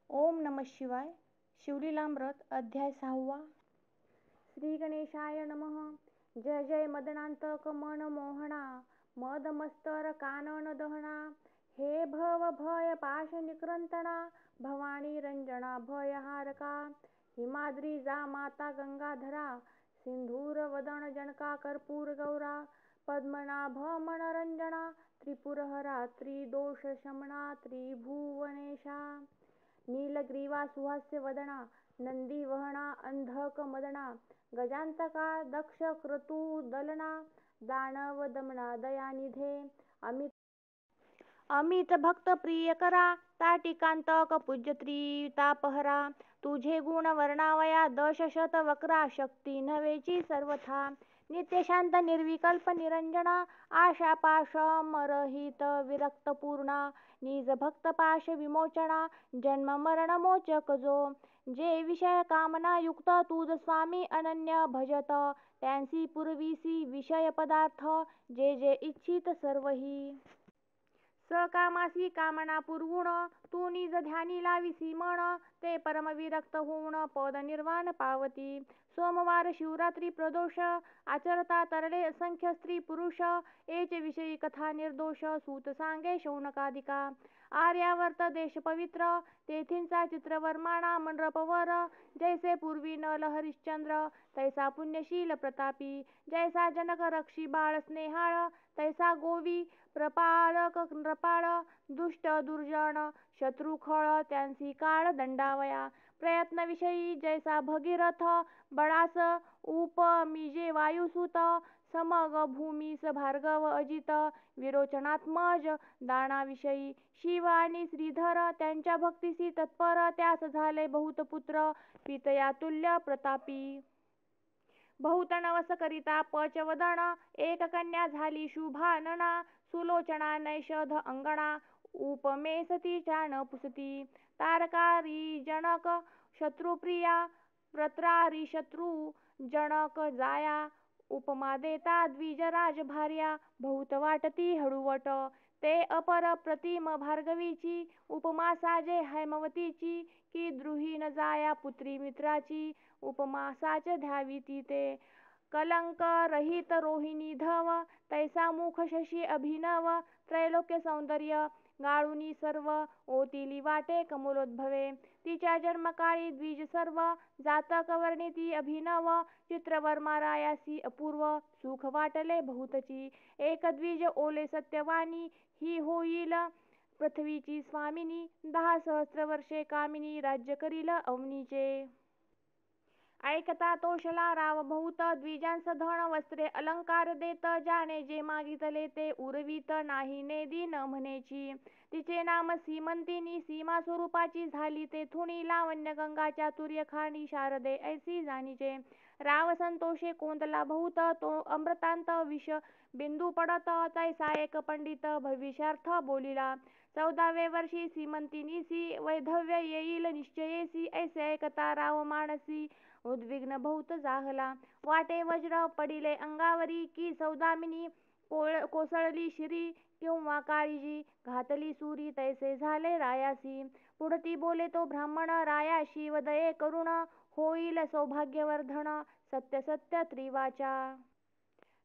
ओम नमः शिवाय. शिवलीलामृत अध्याय 6. श्री गणेशाय नमः. जय जय मदनांतक मन मोहना, मदमस्तर कानन दहना. हे भव भय पाश निक्रंतना, भवानी रंजना भयहारका. हिमाद्री जा माता गंगाधरा, सिंधूर वदन जनका कर्पूर गौरा. पद्मनाभ मनरंजना, त्रिपुरहरा त्रिदोष शमना त्रिभुवनेशा. नीलग्रीवा सुहास्य वदना, नंदी वहना अंधक मदना. गजांतका दक्ष क्रतुदलना, दानव दमना दयानिधे. अमित भक्त प्रियकरा, ताटिकांतक पूज्य त्रितापहरा. तुझे गुण वर्णावया दशशत वक्रा, शक्ती नव्हेची सर्वथा. नित्यशांत निर्विकल्प निरंजना, आशापाश मरहित विरक्त पूर्णा. निज भक्त पाश विमोचना, जन्म मरण मोचक जो. जे विषय कामना युक्त तुझ स्वामी अनन्य भजत, त्यांसी पुरविसी विषय पदार्थ. जे जे इच्छित सर्वही सकामासी कामना पुरवून, तू निज ध्यानी लाविसी मन. ते परम विरक्त होऊन पद निर्वाण पावती. सोमवार शिवरात्री प्रदोष, आचरता तरले असंख्य स्त्री पुरुष. एच विषयी कथा निर्दोष, सूत सांगे शौनकादिका. आर्यावर्त देश पवित्र, तेथींचा चित्रवर्माणा मंडपवर. जैसे पूर्वी नल हरिश्चंद्र, तैसा पुण्यशील प्रतापी. जैसा जनक रक्षी बाळ स्नेहाळ, तैसा गोवी प्रपाळक नृपाळ. दुष्ट दुर्जन शत्रुखळ, त्यांसी काळ दंडावया. प्रयत्न विषयी जैसा भगीरथ, बळास उपमिजे वायुसुत. समग भूमीस भार्गव अजित, विरोचनात्मज दानाविषयी. शिव आणि श्रीधर, त्यांच्या भक्तीसी तत्पर. त्यास झाले बहुत पुत्र, पितयातुल्य प्रतापी. बहुत नवस करिता पचवदन, एक कन्या झाली शुभानना. सुलोचना नैषध अंगणा, उपमेस तिच्या न पुसती. तारकारी जनक शत्रुप्रिया, प्रत्रारी शत्रू जनक जाया. उपमा देता द्विजराज भार्या, बहुत वाटती हळुवट. ते अपर प्रतिम भार्गवीची, उपमा साजे हैमवतीची. की द्रुही न जाया पुत्री मित्राची, उपमा साच द्यावी ती ते. कलंक रहित रोहिणी धव, तैसा मुख शशी अभिनव. त्रैलोक्य सौंदर्य गाळुनी सर्व, ओतिली वाटे कमलोद्भवे. तिच्या जन्मकाळी द्विज सर्व, जातक वर्णिती अभिनव. चित्रवर्मा रायासी अपूर्व, सुख वाटले बहुतची. एक द्विज ओले सत्यवानी, ही होईल पृथ्वीची स्वामिनी. 10 सहस्र वर्षे कामिनी, राज्य करील अवनीचे. ऐकता तोषला राव बहुत, द्विजांस धन वस्त्रे अलंकार देत. ज्याने जे मागितले ते उरवीत, नाही ने दीन म्हणेची. तिचे नाम सीमंतिनी, सीमा स्वरूपाची झाली तेथुनी. लावण्य गंगा चातुर्य खाणी, शारदे ऐसी जाणीचे. राव संतोषे कोंदला बहुत, तो अमृतांत विष बिंदू पडत. तैसा एक पंडित भविष्यार्थ बोलिला. 14व्ये वर्षी सीमंतिनीसी, वैधव्य येईल निश्चयेसी. ऐसे ऐकता राव मानसी, उद्विग्न बहुत जाहला. वाटे वज्र पडिले अंगावरी, की सौदामिनी कोसळली शिरी. किंवा काळीजी घातली सुरी, तैसे झाले रायासी. पुढती बोले तो ब्राह्मण रायाशी, वदये करुण होईल सौभाग्यवर्धन. सत्य सत्य त्रिवाचा.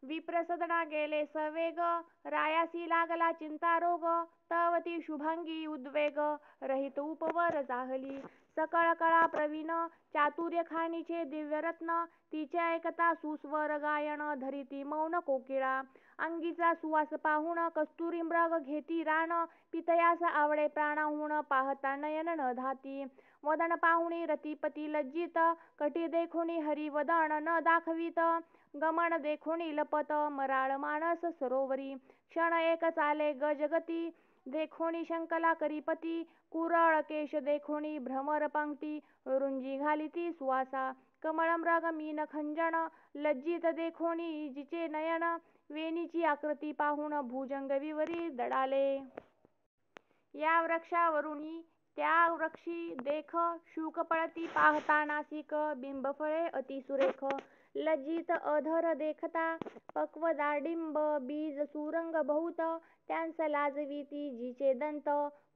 विप्र सदना गेले सवेग, रायासी लागला चिंता रोग. तव ती शुभांगी उद्वेग, रहित उपवर जाहली. सकळ कळा प्रवीण, चातुर्य खाणीचे दिव्यरत्न. तिचे ऐकता सुस्वर गायन, धरिती मौन कोकिळा. अंगीचा सुवास पाहुण, कस्तुरी मृग घेती रान. पितयास आवडे प्राणाहून, पाहता नयन न धाती. वदन पाहुणी रतिपती लज्जित, कटी देखुनी हरिवदन न दाखवित. गमन देखुनी लपत, मराळ मानस सरोवरी. क्षण एक चाले गजगती, देखोनी शंकला करीपती. कुरळ केश देखोनी भ्रमर पंक्ती, रुंजी घालिती सुवासा. कमळ मृग मीन खंजन, लज्जित देखोनी जिचे नयन. वेणीची आकृती पाहून, भुजंग विवरी दडाले. या वृक्षावरुनी त्या वृक्षी देख, शुक पळती पाहता नासिक. बिंबफळे अतिसुरेख, लज्जित अधर देखता. पक्व दाडिंब बीज सुरंग बहुत, त्यांस लाजविती जिचे दंत.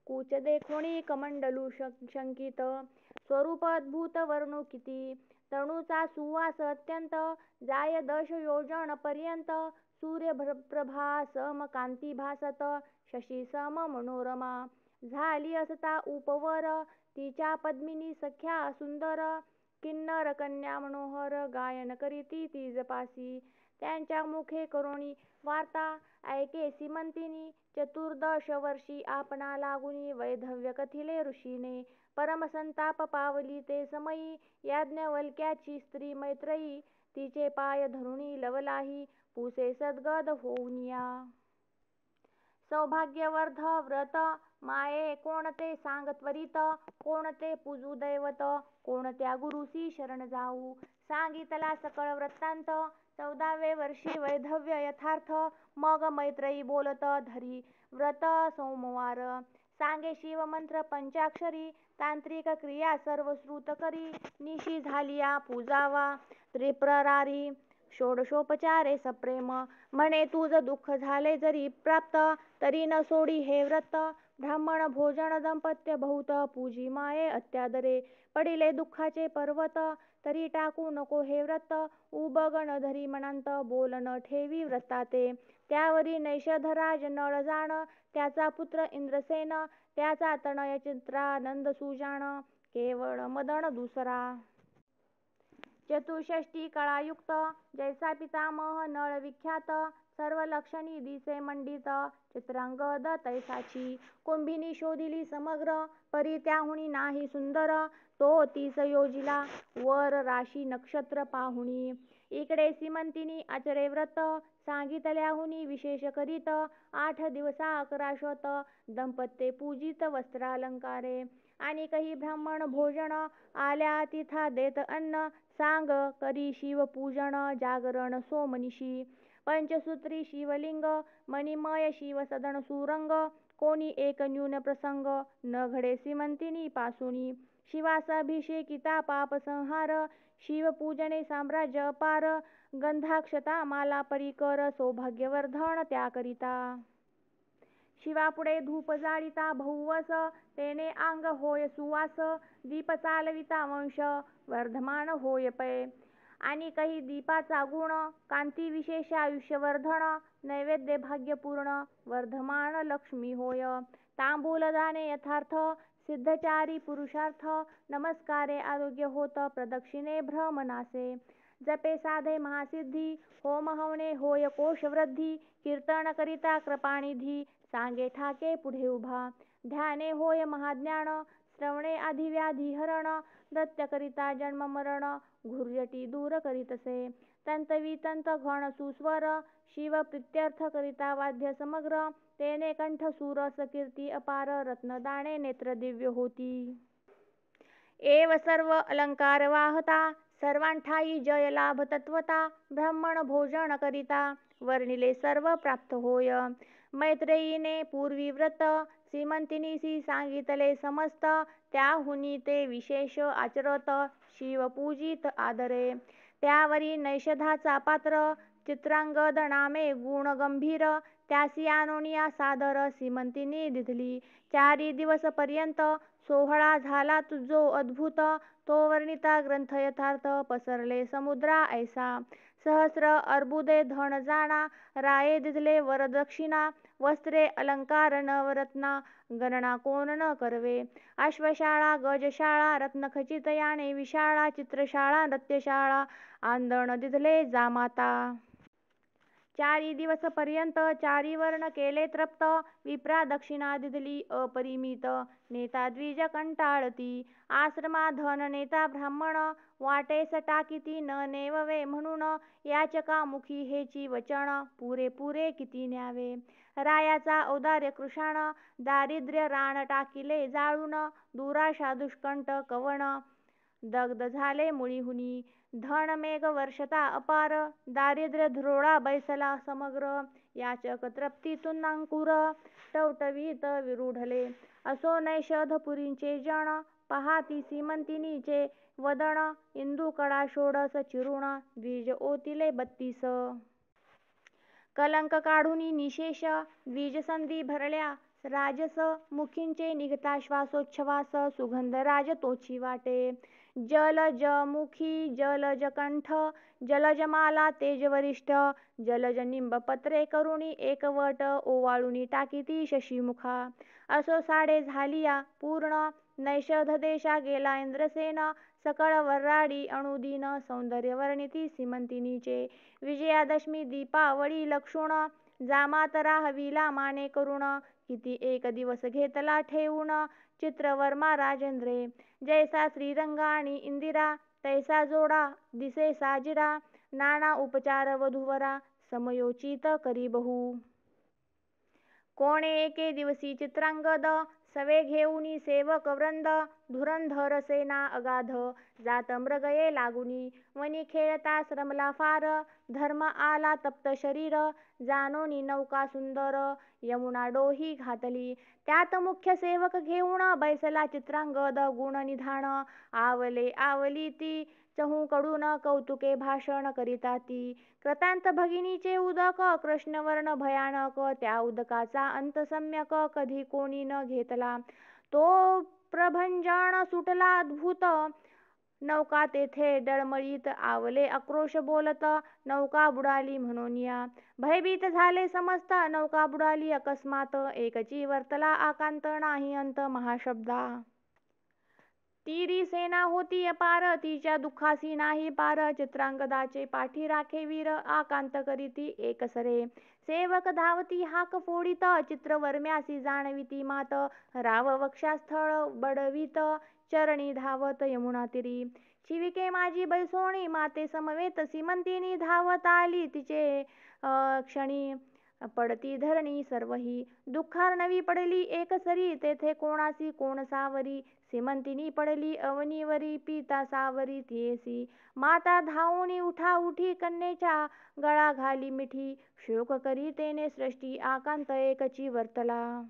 कूच देखोणी कमंडलू शंकित, स्वरूप अद्भुत वर्णू किती, तणूचा सुवास अत्यंत, जाय 10 योजन पर्यंत, सूर्य प्रभा सम कांती भासत, शशी सम मनोरमा, झाली असता उपवर, तिच्या पद्मिनी सख्या सुंदर, किन्नर कन्या मनोहर, गायन करीती ती जपासी, त्यांच्या मुखे करोणी वार्ता, ऐके सीमंतिनी, 14 वर्षी आपणा लागुनी, वैधव्य कथिले ऋषीने, परमसंताप पावली ते समयी, याज्ञवल्क्याची स्त्री मैत्रेयी, तिचे पाय धरुणी लवलाही, पुसे सद्गद होऊनिया. सौभाग्यवर्ध व्रत माये कोणते सांग त्वरित, कोणते पूजू दैवत, कोणत्या गुरुसी शरण जाऊ, सांगितला सकळ वृत्तांत, 14व्ये वर्षी वैधव्य यथार्थ, मग मैत्रेयी बोलत धरी व्रत सोमवार, सांगे शिवमंत्र पंचाक्षरी, तांत्रिक क्रिया सर्व श्रुत करी, निशी झालिया पूजावा त्रिप्ररारी, षोडशोपचारे सप्रेम, म्हणे तुझ दुःख झाले जरी प्राप्त, तरी न सोडी हे व्रत, ब्राह्मण भोजन दंपत्य बहुत, पूजी माये अत्यादरे, पडिले दुःखाचे पर्वत, तरी टाकू नको हे व्रत, उबगण धरी मनांत, बोल न ठेवी व्रताते, त्यावरी नैषधराज नळ जाण, त्याचा पुत्र इंद्रसेन, त्याचा तनय चित्रानंद सुजाण, केवळ मदन दुसरा. चतुष्षष्टी कळायुक्त, जैसा पितामह नळ विख्यात, सर्व लक्षणी दिसे मंडित, चित्रांगद तैसाची, कुंभिनी शोधिली समग्र, परी त्याहुनी नाही सुंदर, तो 30 योजिला वर राशी नक्षत्र पाहुणी, इकडे सीमंतिनी आचरे व्रत, सांगितल्याहुनी विशेष करीत, 8 दिवसा 11 शत, दंपत्ये पूजित वस्त्रालंकारे, आणि काही ब्राह्मण भोजन, आल्या तिथा देत अन्न, सांग करी शिवपूजन, जागरण सोमनिशी, पंचसूत्री शिवलिंग, मणिमय शिव सदन सुरंग, कोणी एक न्यून प्रसंग, न घडे सीमंतिनी पासुनी, शिवासाभिषेकिता पाप संहार, शिवपूजने साम्राज्य अपार, गंधाक्षता माला परिकर, सौभाग्यवर्धन त्याकरिता, शिवापुढे धूप जाळिता बहुवस, तेने अंग होय सुवास, दीप चालविता वंश वर्धमान होय पै, आणि काही दीपाचा गुण, कांती विशेष आयुष्यवर्धन, नैवेद्य भाग्यपूर्ण, वर्धमान लक्ष्मी होय, तांबूल दाने यथार्थ, सिद्धचारी पुरुषार्थ, नमस्कारे आरोग्य होत, प्रदक्षिणे भ्रमनासे, जपे साधे महासिद्धी, होम हवने होय कोशवृद्धी, कीर्तन करिता कृपानिधी, सांगे ठाके पुढे उभा, ध्याने होय महाज्ञान, श्रवणे आधिव्याधी हरण, नृत्य करिता जन्म मरण, घुर्यटी दूर करीतसे, तंतवी तंत घन सुस्वर, शिव प्रीत्यर्थ करिता वाद्य समग्र, तेने कंठ सुरस कीर्ती अपार, रत्नदाणे नेत्र दिव्य होती, एव सर्व अलंकार वाहता, सर्वांठाई जय लाभ तत्वता, ब्राह्मण भोजन करिता, वर्णिले सर्व प्राप्त होय, मैत्रेयीने पूर्वी व्रत, सीमंतिनीसी सांगितले समस्त, त्याहुनी ते विशेष आचरत, शिव पूजित आदरे, त्यावरी नैषधाचा पात्र, चित्रांगद नामे गुण गंभीर, त्यासी आणोनिया सादर, सीमंतिनी दिधली, 4 दिवस पर्यंत, सोहळा झाला जो अद्भुत, तो वर्णिता ग्रंथ यथार्थ, पसरले समुद्रा ऐसा, सहस्र अर्बुदे धन जाणा, राये दिधले वरदक्षिणा, वस्त्रे अलंकार नवरत्ना, गणना कोण न करवे, अश्वशाळा गजशाळा रत्नखचित याने विशाळा, चित्रशाळा नृत्यशाळा, आंदण दिधले जामाता, 4 दिवस पर्यंत 4 वर्ण केले तृप्त, विप्रा दक्षिणा दिधली अपरिमित, नेता द्विज कंटाळती, आश्रमा धन नेता ब्राह्मण, वाटेस टाकीती न नेववे म्हणून, याचका मुखी हेची वचन, पुरे पुरे किती न्यावे, रायाचा औदार्य कृशाण, दारिद्र्य रान टाकिले जाळून, दुराशा दुष्कंठ कवण, दग्ध झाले मुळीहुनी, धन मेघ वर्षता अपार, दारिद्र्य धुरोळा बैसला समग्र, याचक तृप्तीतून अंकुर, टवटवीत विरूढले, असो नैषधपुरींचे जण, पहाती सीमंतिनीचे वदन, इंदुकडा षोडस चिरुण, द्विज ओतिले 32, कलंक काढुनी निशेष, द्विजसंधी भरल्या राजस मुखींचे निघता श्वासोच्छ्वास सुगंध राज तोची वाटे. जलज मुखी जलज कंठ जलजमाला तेज वरिष्ठ जलज निंब पत्रे करुणी एकवट ओवाळुनी टाकीती शशीमुखा. असो साडे झालिया पूर्ण नैषध देशा गेला इंद्रसेन सकळ वर्राडी अणुदीन सौंदर्य वर्णिती सीमंतिनीचे. विजयादशमी दीपावळी लक्षुण जामात राहविला माने करुण किती एक दिवस घेतला ठेवून चित्रवर्मा राजेंद्रे. जैसा श्रीरंग आणि इंदिरा तैसा जोडा दिसे साजिरा नाना उपचार वधूवरा समयोचित करी बहु. कोणे एके दिवसी चित्रांगद सवे घेऊनी सेवक वृंद धुरंधर सेना अगाध जात मृगये लागुनी वनी खेळता श्रमला फार धर्म आला तप्त शरीर जानोनी नौका सुंदर यमुना डोही घातली त्यात मुख्य सेवक घेऊन बैसला चित्रांगद गुण निधान आवले आवली ती चहूकडून कौतुके भाषण करिता ती. कृतांत भगिनीचे उदक कृष्णवर्ण भयानक त्या उदकाचा अंत सम्यक कधी कोणी न घेतला तो प्रभंजन सुटला अद्भुत नौका तेथे डळमळीत आवले आक्रोश बोलत नौका बुडाली म्हणूनिया. भयभीत झाले समस्त नौका बुडाली अकस्मात एकची वर्तला आकांत नाही अंत महाशब्दा. तीरी सेना होती अपार तिच्या दुःखासी नाही पार चित्रांगदाचे पाठी राखे वीर आकांत करीती एकसरे. सेवक धावती हाक फोडीत चित्रवर्म्यासी जाणविती मात राव वक्षास्थळ बडवीत चरणी धावत यमुना तीरी. शिविके माझी बैसोणी माते समवेत सीमंतिनी धावत आली तिचे क्षणी पडती धरणी सर्वही. दुःखार्णवी पडली एकसरी तेथे कोणासी कोण सावरी सीमंतिनी पडली अवनीवरी पिता सावरी तियेसी. माता धावूनी उठा उठी कन्येच्या गळा घाली मिठी शोक करी तेने सृष्टी आकांत एकची वर्तला.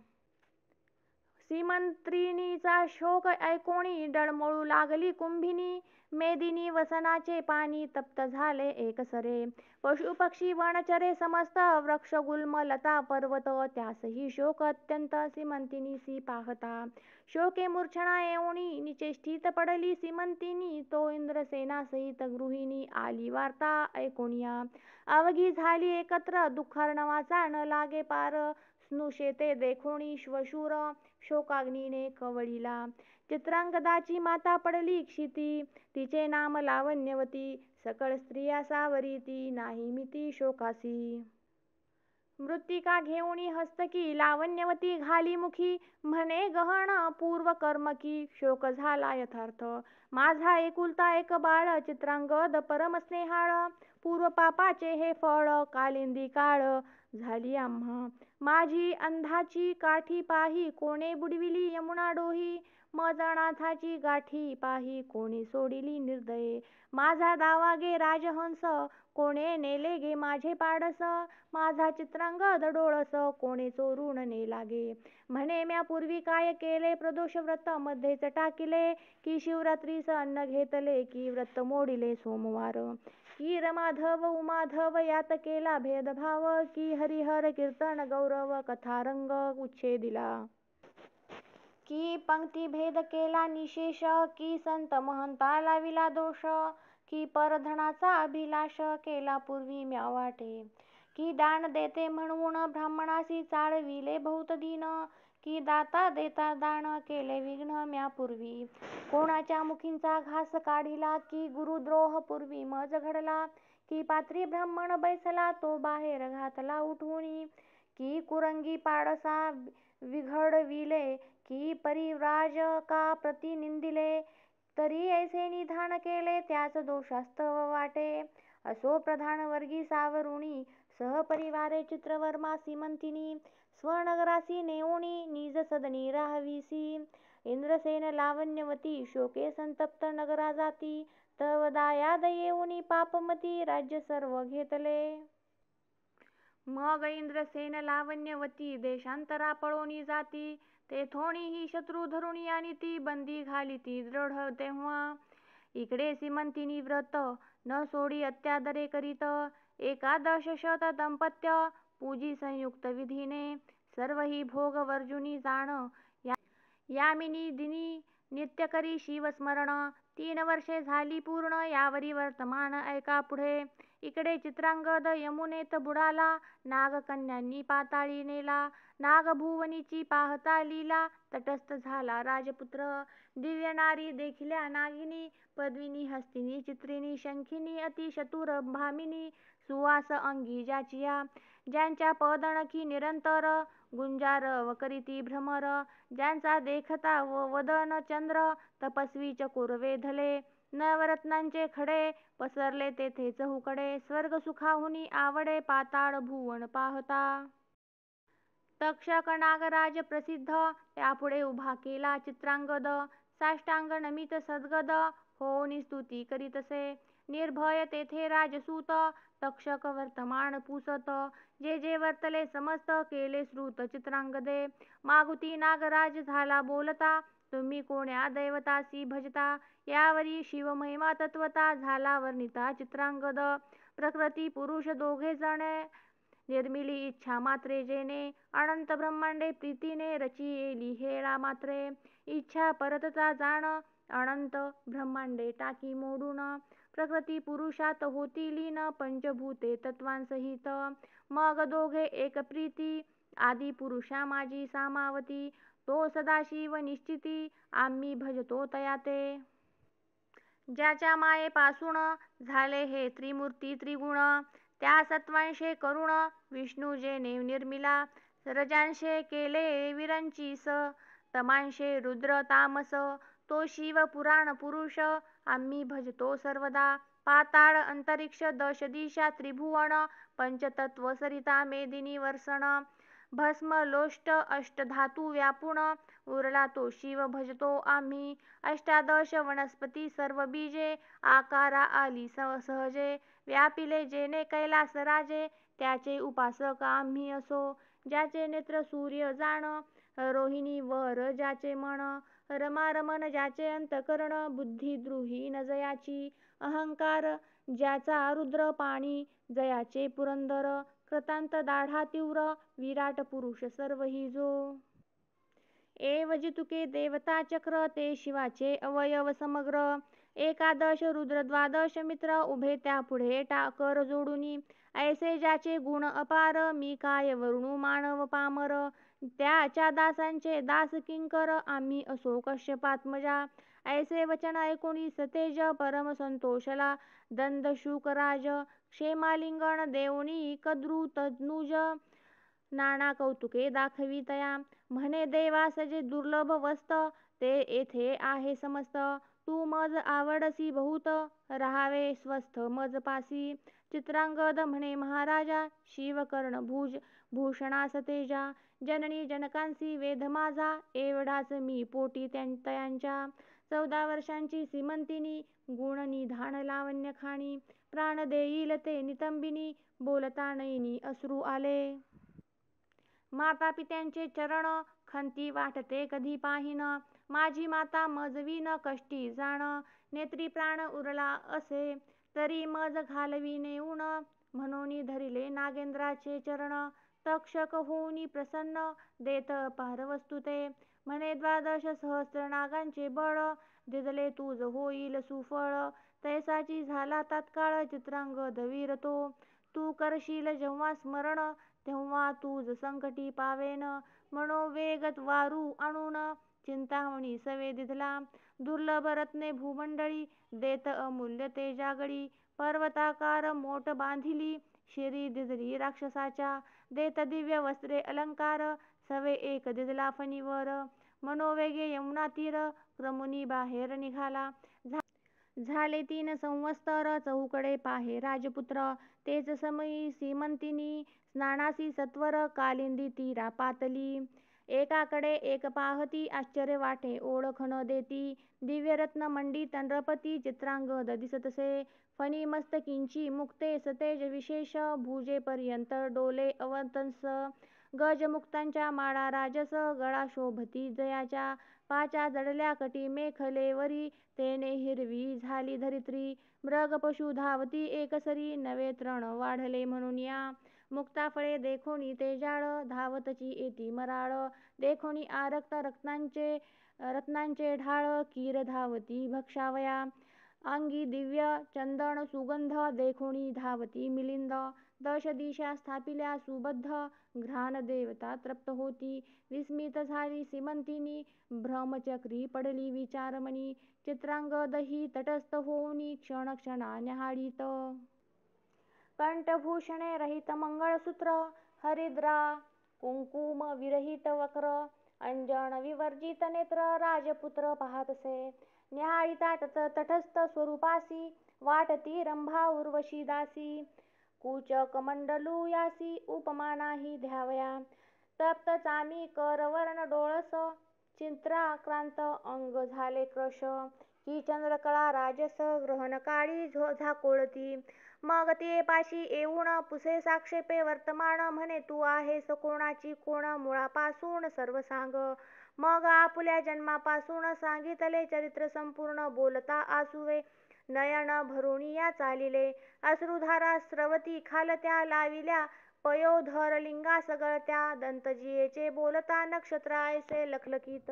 सीमंत्रिणीचा शोक ऐकोणी डळमळू लागली कुंभिनी मेदिनी वसनाचे पाणी तप्त झाले एकसरे. पशुपक्षी वनचरे समस्त वृक्ष गुल्म लता पर्वत त्यासही शोक अत्यंत सीमंतिनीसी पाहता. शोके मूर्छना येऊनी निचेष्टित पडली सीमंतिनी तो इंद्रसेनासहित गृहिणी आली वार्ता ऐकोनिया. अवघी झाली एकत्र दुःखार्णवाचा न लागे पार स्नुषे ते देखोनी श्वशूर शोकाग्नीने कवळीला. चित्रांगदाची माता पडली क्षिती तिचे नाम लावण्यवती सकळ स्त्रिया सावरी ती नाही मिती शोकासी. मृत्तिका घेऊनी हस्तकी लावण्यवती घाली मुखी म्हणे गहन पूर्व कर्मकी शोक झाला यथार्थ. माझा एकुलता एक बाळ चित्रांगद परम स्नेहाळ पूर्व पापाचे हे फळ कालिंदी काळ झाली आम्हा. माझी अंधाची काठी पाही कोणे बुडविली यमुना डोही मज अनाथाची गाठी पाही कोणे सोडिली निर्दये. माझा दावा गे राजहंस कोणे नेले गे माझे पाडस माझा चित्रांगद डोळस कोणे चोरून नेला गे. म्हणे म्या पूर्वी काय केले प्रदोष व्रत मध्येच टाकिले की शिवरात्रीस अन्न घेतले की व्रत मोडिले सोमवार की रमाधव उमाधव यात केला भेदभाव की हरिहर कीर्तन गौरव कथारंग उच्छेदिला की पंक्ती भेद केला निशेष की संत महंता लाविला दोष की परधनाचा अभिलाष केला पूर्वी म्या वाटे की दान देते म्हणून ब्राह्मणासी चाळविले बहुत दीन की दाता देता दान केले विघ्न म्या पूर्वी. कोणाच्या मुखींचा घास काढिला की गुरुद्रोह पूर्वी मज घडला की पात्री ब्राह्मण बैसला तो बाहेर घातला उठवूनी की कुरंगी पाडसा विघडविले की परिव्राजका प्रति निंदिले तरी ऐसे निधान केले त्याच दोषास्तव वाटे. असो प्रधान वर्गी सावरुणी सहपरिवारे चित्रवर्मा सीमंतिनी स्वनगरासी नेऊनी निज सदनी राहावीसी. इंद्रसेन लावण्यवती शोके संतप्त नगरा जाती तव दायाद येऊनी पापमती राज्य सर्व घेतले. मग इंद्रसेन लावण्यवती देशांतरा पळोनी जाती तेथोणी ही शत्रू धरुणी आणि ती बंदी घालिती दृढ. तेव्हा इकडे सीमंतिनी व्रत न सोडी अत्यादरे करीत एकादश शत दंपत्य पूजी संयुक्त विधीने सर्व ही भोग वर्जुनी जाण यामिनी दिनी नित्य करी शिवस्मरण 3 वर्षे झाली पूर्ण यावरी वर्तमान ऐका पुढे इकडे चित्रांगद यमुनेत बुडाला नागकन्यांनी पाताळी नेला नागभुवनीची पाहता लीला तटस्थ झाला राजपुत्र दिव्य नारी देखिल्या नागिनी पद्मिनी हस्तिनी चित्रिणी शंखिनी अति चतुर भामिनी सुवास अंगी ज्याचिया ज्यांच्या पदणकी निरंतर गुंजार व करीती भ्रमर ज्यांचा देखता व वदन चंद्र तपस्वी चकोर वेधले नवरत्नांचे खडे पसरले तेथे चहूकडे स्वर्ग सुखाहुनी आवडे पाताळ भुवन पाहता तक्षक नागराज प्रसिद्ध त्यापुढे उभा केला चित्रांगद साष्टांग नमित सद्गद होऊनी स्तुती करीतसे निर्भय तेथे राजसूत तक्षक वर्तमान पुसत जे वर्तले समस्त केले श्रुत चित्रांगदे मागुती नागराज झाला बोलता तुम्ही कोण्या दैवतासी भजता यावरी शिवमहिमा तत्वता झाला वर्णिता चित्रांगद प्रकृती पुरुष दोघे जणे निर्मिली इच्छा मात्रे जेने अनंत ब्रह्मांडे प्रीतीने रचिली हेळा मात्रे इच्छा परतचा जाण अनंत ब्रह्मांडे टाकी मोडून प्रकृती पुरुषात होती लीन पंचभूते तत्वांसहित मग दोघे एक प्रीती आदी पुरुषा माझी सामावती तो सदाशिव निश्चिती आम्ही भजतो तया ते ज्याच्या मायेपासून झाले हे त्रिमूर्ती त्रिगुण त्या सत्वांशे करुण विष्णू जेने निर्मिला रजांशे केले विरंची स तमांशे रुद्र तामस तो शिव पुराण पुरुष आम्ही भजतो सर्वदा पाताळ अंतरिक्ष दश दिशा त्रिभुवन पंचतत्व सरिता मेदिनी वर्षण भस्म लोष्ट अष्टधातू व्यापून उरला तो शिव भजतो आम्ही अष्टादश वनस्पती सर्व बीजे आकारा आली सहजे व्यापिले जेने कैलास राजे त्याचे उपासक आम्ही असो ज्याचे नेत्र सूर्य जाण रोहिणी वर ज्याचे मन रमारमण ज्याचे अंतकरण बुद्धी द्रुही न जयाची अहंकार ज्याचा रुद्र पाणी जयाचे पुरंदर कृतांत दाढा तीव्र विराट पुरुष सर्व ही जो एवजितुके देवता चक्र ते शिवाचे अवयव समग्र एकादश रुद्र द्वादश मित्र उभे त्यापुढे टाकर जोडुनी ऐसे ज्याचे गुण अपार मी काय वर्णू मानव पामर त्याच्या दासांचे दास किंकर आम्ही असो कश्यपात्मजा ऐसे वचन ऐकोनी सतेज परम संतोषला दंद शुकराज क्षेमालिंगण देवनी कद्रू तनुज नाना कौतुके दाखवितया म्हणे देवास जे दुर्लभ वस्त ते येथे आहे समस्त तू मज आवडसी बहुत राहावे स्वस्थ मज पासी चित्रांगद म्हणे महाराजा शिवकर्ण भुज भूषणा सतेजा जननी जनकांसी वेध माझा एवढाच मी पोटी तयांच्या 14 वर्षांची सीमंतिनी गुण निधान लावण्य खाणी प्राण देईल ते नितंबिनी बोलता नयनी अश्रू आले माता पित्यांचे चरण खंती वाटते कधी पाहिन माझी माता मजवीन कष्टी जाण नेत्री प्राण उरला असे तरी मज घालवी नेऊन म्हणून धरिले नागेंद्राचे चरण तक्षक होऊनी प्रसन्न देत अपार वस्तू ते म्हणे 12 सहस्र नागांचे बळ दिदले तुझ होईल सुफळ तैसाची झाला तात्काळ चित्रांगद वीर तो तू करशील जेव्हा स्मरण तेव्हा तुझ संकटी पावेन मनोवेगत वारू आणून चिंतामणी सवे दिधला दुर्लभ रत्ने भूमंडळी देत अमूल्य तेजागडी पर्वताकार मोठ बांधिली शिरी दिधली राक्षसाच्या देत दिव्य वस्त्रे अलंकार सवे एक दिधला फणीवर मनोवेगे यमुना तीर क्रमुनी बाहेर निघाला झाले 3 संवत्सर चहूकडे पाहे राजपुत्र तेच समयी सीमंतिनी स्नानासी सत्वर कालिंदी तीरा पातली एकाकडे एक पाहती आश्चर्य वाटे ओळख न देती दिव्यरत्न मंडित नृपती चित्रांगद दिसतसे फणी मस्तकींची मुक्ते सतेज विशेष भुजेपर्यंत डोले अवतंस गजमुक्तांच्या माळा राजस गळा शोभती जयाच्या पाचा जडल्या कटी मेखलेवरी तेने हिरवी झाली धरित्री मृग पशु धावती एकसरी नवे तृण वाढले म्हणून या मुक्ताफळे देखोनी तेजाळ धावतची येती मराळ देखोनी आरक्त रत्नांचे ढाळ कीर धावती भक्षावया अंगी दिव्य चंदन सुगंध देखोनी धावती मिलिंद दश दिशा स्थापिल्या सुबद्ध घ्राण देवता तृप्त होती विस्मित झाली सीमंतिनी भ्रमचक्री पडली विचारमणी चित्रांगदही तटस्थ होऊनी क्षण क्षणा न्याहाळीत कंठभूषणे रहित मंगळसूत्र हरिद्रा कुंकुम विरहित वक्र अंजन विवर्जित नेत्र राजपुत्र पाहतसे न्याहाळीता तटस्थ स्वरूपासी वाटती रंभा उर्वशी दासी कुचक मंडलू यासी उपमा नाही द्यावया तप्त चामी कर वर्ण डोळस चित्राक्रांत अंग झाले क्रश ही चंद्रकळा राजस ग्रहणकाळी झाकोळती मग ती पाशी येऊन पुसे साक्षेपे वर्तमान म्हणे तू आहेस कोणाची कोण मुळापासून सर्व सांग मग आपुल्या जन्मापासून सांगितले चरित्र संपूर्ण बोलता आसुवे नयन भरुनिया चालिले अश्रुधारा स्रवती खालत्या लाविल्या पयोधर लिंगा सगळत्या दंतजियेचे बोलता नक्षत्र ऐसे लखलखीत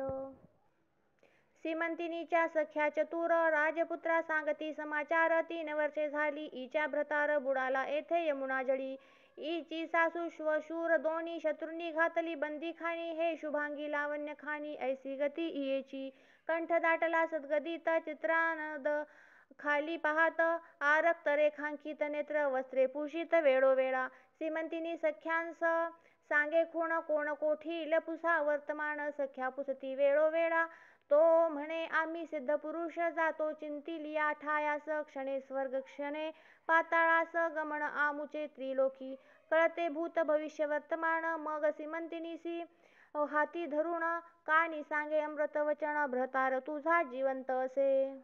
सीमंतिनीच्या सख्या चतुर राजपुत्रा सांगती समाचार 3 वर्षे झाली ईच्या भ्रतार बुडाला येथे यमुना जळी ईची सासू श्वशूर दोन्ही शत्रूंनी घातली बंदीखानी हे शुभांगी लावण्य खानी ऐसी गती इयेची कंठ दाटला सद्गदित चित्रानद खाली पाहत आरक्त रेखांकित नेत्र वस्त्रे पुषित वेळोवेळा सीमंतिनी सख्यांस सांगे खूण कोण कोठी लपुसा वर्तमान सख्या पुसती वेळोवेळा तो म्हणे आम्ही सिद्ध पुरुष जातो चिंतिलिया ठायास क्षणे स्वर्ग क्षणे पाताळास गमन आमुचे त्रिलोकी कळते भूत भविष्य वर्तमान मग सीमंतिनीसी हाती धरून कानी सांगे अमृत वचन भ्रतार तुझा जिवंत असे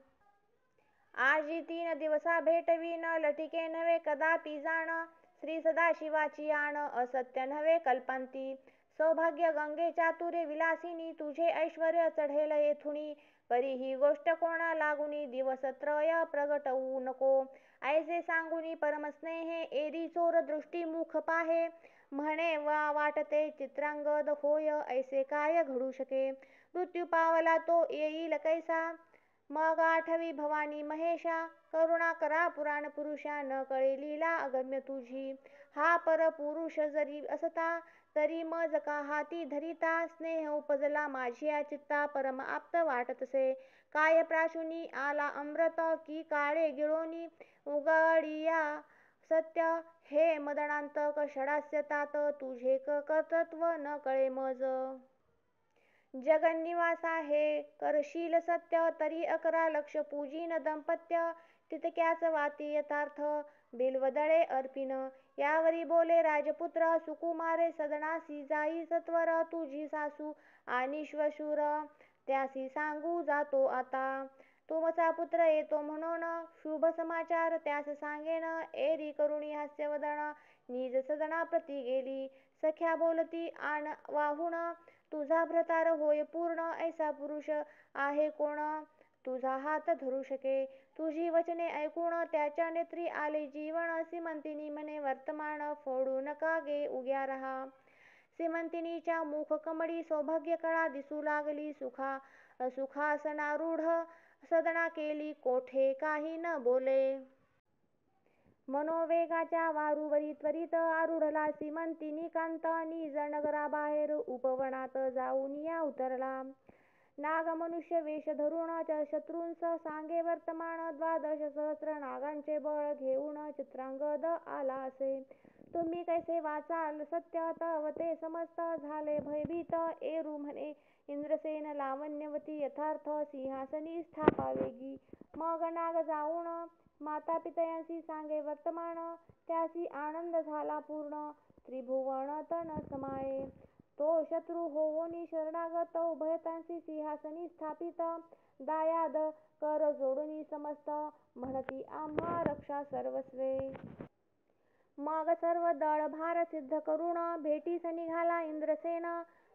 आजी 3 दिवसा भेटवीन लटिके नव्हे कदापि जाण श्री सदाशिवाची आण असत्य नव्हे कल्पांती सौभाग्य गंगे चातुर्य विलासिनी तुझे ऐश्वर्य चढेल येथुनी परी ही गोष्ट कोणा लागुनी दिवस त्रय प्रगटवू नको ऐसे सांगुनी परमस्नेहे एरी चोर दृष्टी मुख पाहे म्हणे वाटते चित्रांगद होय ऐसे काय घडू शके मृत्यू पावला तो येईल कैसा मग आठवी भवानी महेशा करुणा करा पुराण पुरुषा न कळे लीला अगम्य तुझी हा पर पुरुष जरी असता तरी मज का हाती धरिता स्नेह उपजला माझिया चित्ता परम आप्त वाटतसे काय प्राशुनी आला अमृत की काळे गिळोनी उघडिया सत्य हे मदनांतक षडास्यतात तुझे कर्तृत्व न कळे मज जगन्निवासा हे करशील सत्य तरी 11 लक्ष पूजीन दंपत्य तितक्याच वाती यथार्थ बिल्वदळे अर्पिन यावरी बोले राजपुत्र सुकुमारे सदनासी जाई सत्वर तुझी सासू आणि श्वशूर त्यासी सांगू जातो आता तुमचा पुत्र येतो म्हणून शुभ समाचार त्यास सांगेन एरी करुणी हास्यवदन निज सदना प्रती गेली सख्या बोलती आण वाहून तुझा भ्रतार होय पूर्ण ऐसा पुरुष आहे कोण तुझा हात धरू शके तुझी वचने ऐकून त्याच्या नेत्री आले जीवन सीमंतिनी म्हणे वर्तमान फोडू नका गे उग्या रहा सीमंतिनीच्या मुख कमळी सौभाग्य कळा दिसू लागली सुखासनारूढ सदना केली कोठे काही न बोले मनोवेगाच्या वारूवरी त्वरित आरूढला सीमंतिनी कांत निज नगराबाहेर उपवनात जाऊन या उतरला नाग मनुष्य वेश धरून शत्रूंस सांगे वर्तमान 12 सहस्र नागांचे बळ घेऊन चित्रांगद आला असे तुम्ही कैसे वाचाल सत्य तव ते समस्त झाले भयभीत एरू म्हणे इंद्रसेन लावण्यवती यथार्थ सिंहासनी स्थापावेगी मग नाग जाऊन माता पितयांसी सांगे वर्तमान त्यासी आनंद झाला पूर्ण त्रिभुवन तन समाये तो शत्रू होऊनी शरणागत उभयतांसी सिंहासनी स्थापित दायाद कर जोडुनी समस्त म्हणती आम्हा रक्षा सर्वस्वे मग सर्व दळ भार सिद्ध करून भेटीस निघाला इंद्रसेन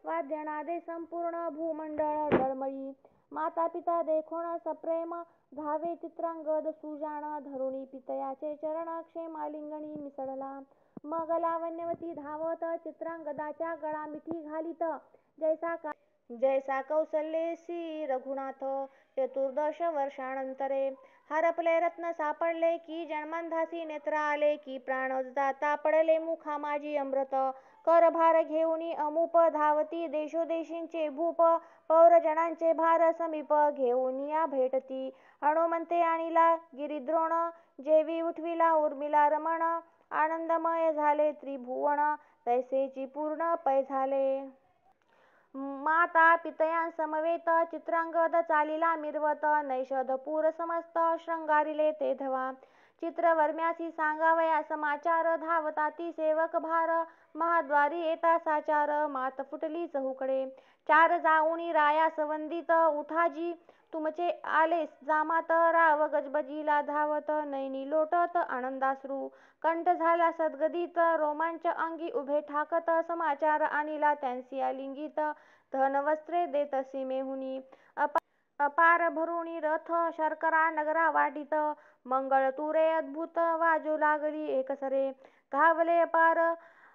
वाद्यनादे संपूर्ण भूमंडळ डळमळी माता पिता देखोन सप्रेम धावे चित्रांगद सुजान धरुणी पितयाचे चरण क्षेमालिंगणी मिसळला मग लावण्यवती धावत चित्रांगदाच्या गळा मिठी घालीत. जैसा कौसल्येसी रघुनाथ चतुर्दश वर्षानंतरे. हरपले रत्न सापडले की जन्मांधासी नेत्र आले की प्राण जाता पडले मुखा माझी अमृत. करभार घेऊनी अमुप धावती देशोदेशींचे भूप. पौरजनांचे भार समीप घेऊनिया भेटती. हनुमंते आणिला गिरिद्रोण जेवी उठविला उर्मिला रमण. आनंदमय झाले त्रिभुवन तैसेची पूर्ण पै झाले. माता पितयांसमवेत चित्रांगद चालिला मिरवत. नैषधपूर समस्त शृंगारिले ते धवा. चित्रवर्म्यासी सांगावया समाचार धावताती सेवक भार. महाद्वारी येता साचार मात फुटली चहूकडे. चार जाऊनी रायास वंदित उठाजी तुमचे आले जामात. राव गजबजीला धावत नैनी लोटत आनंदाश्रू. कंठ झाला सद्गदित रोमांच अंगी उभे ठाकत. समाचार आणिला त्यांसी आलिंगित धनवस्त्रे देत सीमेहुनी. अपार भरुणी रथ शर्करा नगरा वाटित. मंगळतुरे अद्भुत वाजू लागली एकसरे. घावले अपार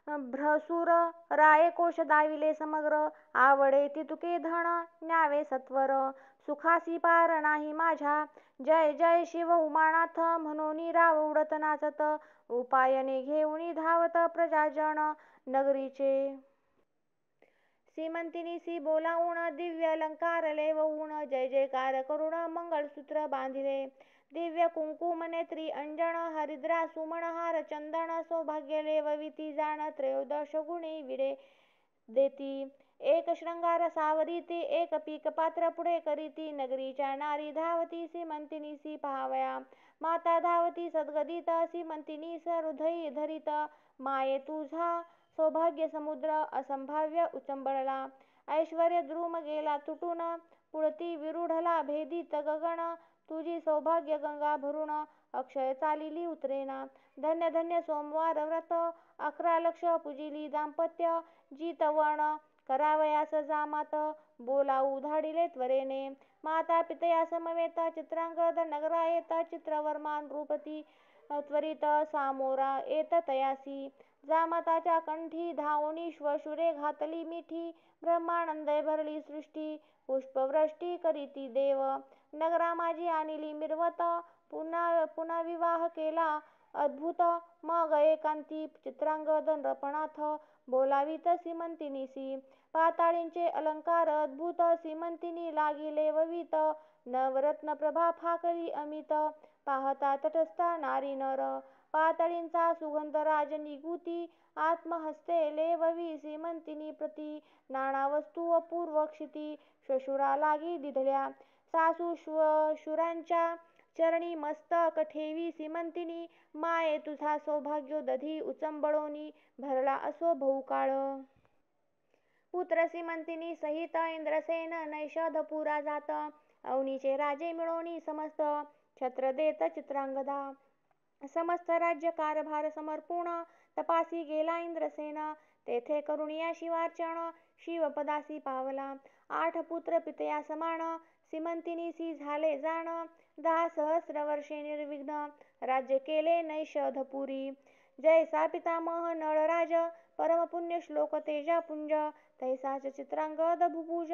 भ्रसूर राये कोश दाविले समग्र. आवडे तितुके धन न्यावे सत्वर. सुखासी पार नाही माझ्या जय जय शिव उमानाथ म्हणूनी राव उडत नाचत. उपायने घेऊनी धावत प्रजाजन नगरीचे. सीमंतिनीसी बोलावून दिव्य अलंकार लेवून. जय जयकार करून मंगळसूत्र बांधिले. दिव्य कुंकुम नेत्री अंजन हरिद्रा सुमन हार चंदन. सौभाग्य लेवविती जाण त्रयोदश गुणी विडे देती. एक शृंगार सावरीती एक पीक पात्र पुढे करीती. नगरीच्या नारी धावती सीमंतिनीसी पाहावया. माता धावती सद्गदित सीमंतिनीस हृदयी धरीत. माये तुझा सौभाग्य समुद्र असंभाव्य उचंबळला. ऐश्वर्य द्रुम गेला तुटून पुळती विरूढला भेदित गगन. तुझी सौभाग्य गंगा भरून अक्षय चालिली उतरेना. धन्य धन्य सोमवार व्रत 11 लक्ष पूजिली दाम्पत्य. जितवण करावयास जामात बोलावू धाडिले त्वरेने. माता पितया समवेत चित्रांगद नगरा येत. चित्रवर्मा नृपती त्वरित सामोरा येत तयासी. जामाताच्या कंठी धावूनी श्वशुरे घातली मिठी. ब्रह्मानंदे भरली सृष्टी पुष्पवृष्टी करीती देव. नगरा माझी आणिली मिरवत पुन्हा विवाह केला अद्भुत. मग एकांती चित्रांगद नृपनाथ बोलावित सीमंतिनीसी. पाताळींचे अलंकार अद्भुत सीमंतिनी लागिले ववित. नवरत्न प्रभा फाकली अमित पाहता तटस्था नारी नर. पातळींचा सुगंध राज निगुती आत्महस्ते लेववी सीमंतिनी प्रती. नाना वस्तू अपूर्व क्षिती श्वशुरा लागी दिधल्या. सासू श्वशुरांच्या चरणी मस्तक ठेवी सीमंतिनी. माये तुझा सौभाग्योदधी उचंबळोनी भरला असो बहुकाळ. पुत्र सीमंतिनी सहित इंद्रसेन नैषधपुरा जात. अवनीचे राजे मिळोनी समस्त छत्र देत चित्रांगदा. समस्त राज्य कारभार समर्पूण तपासी गेला इंद्रसेन. तेथे करुणिया शिवार्चन शिवपदासी पावला. 8 पुत्र पितया समान सीमंतिनीसी झाले जाण. 10 सहस्र वर्षे निर्विघ्न राज्य केले नैषधपुरी. जैसा पितामह नळराज परमपुण्य श्लोक तेजपुंज. तैसाच चित्रांगद भुभुज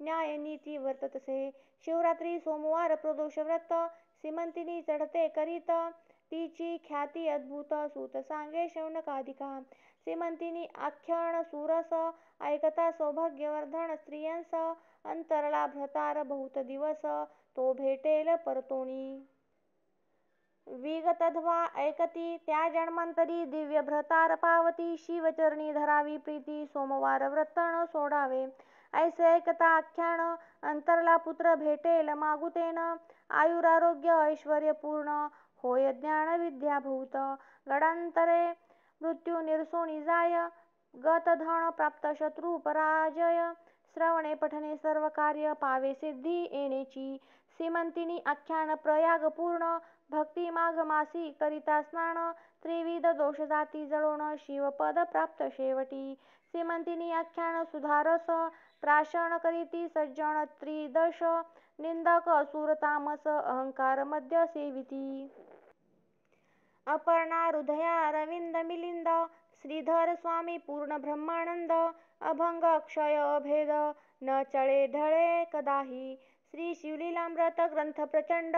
न्याय नीती वर्ततसे. शिवरात्री सोमवार प्रदोष व्रत सीमंतिनी चढते करीत. तिची ख्याती अद्भुत सूत सांगे शौनकाधिका. सीमंतिनी आख्यान सुरस ऐकता सौभाग्यवर्धन स्त्रियंस. अंतरला भ्रतार बहुत दिवस तो भेटेल परतोणी. विगतध्वा ऐकती त्या जन्मांतरी दिव्य भ्रतार पावती. शिवचरणी धरावी प्रीती सोमवार व्रत न सोडावे. ऐसे ऐकता आख्यान अंतरला पुत्र भेटेल मागुतेन. आयुरारोग्य ऐश्वर्य पूर्ण होय ज्ञान विद्या बहुत. गडांतरे मृत्यू निरसोनी जाय. गत धन प्राप्त शत्रू पराजय. श्रवणे पठणे सर्व कार्य पावे सिद्धी येणेची. सीमंतिनी आख्यान प्रयाग पूर्ण. भक्ती माघ मासी करिता स्नान. त्रिविध दोष जाती जळोन शिवपद प्राप्त शेवटी. सीमंतिनी आख्यान सुधारस प्राशन करीती सज्जन त्रिदश. निंदक असुर तामस अहंकार मद्य सेविती. अपर्णा हृदया अरविंद मिलिंद श्रीधर स्वामी पूर्ण ब्रह्मानंद अभंग अक्षय अभेद न चळे ढळे कदाही श्री शिवलीलामृत ग्रंथ प्रचंड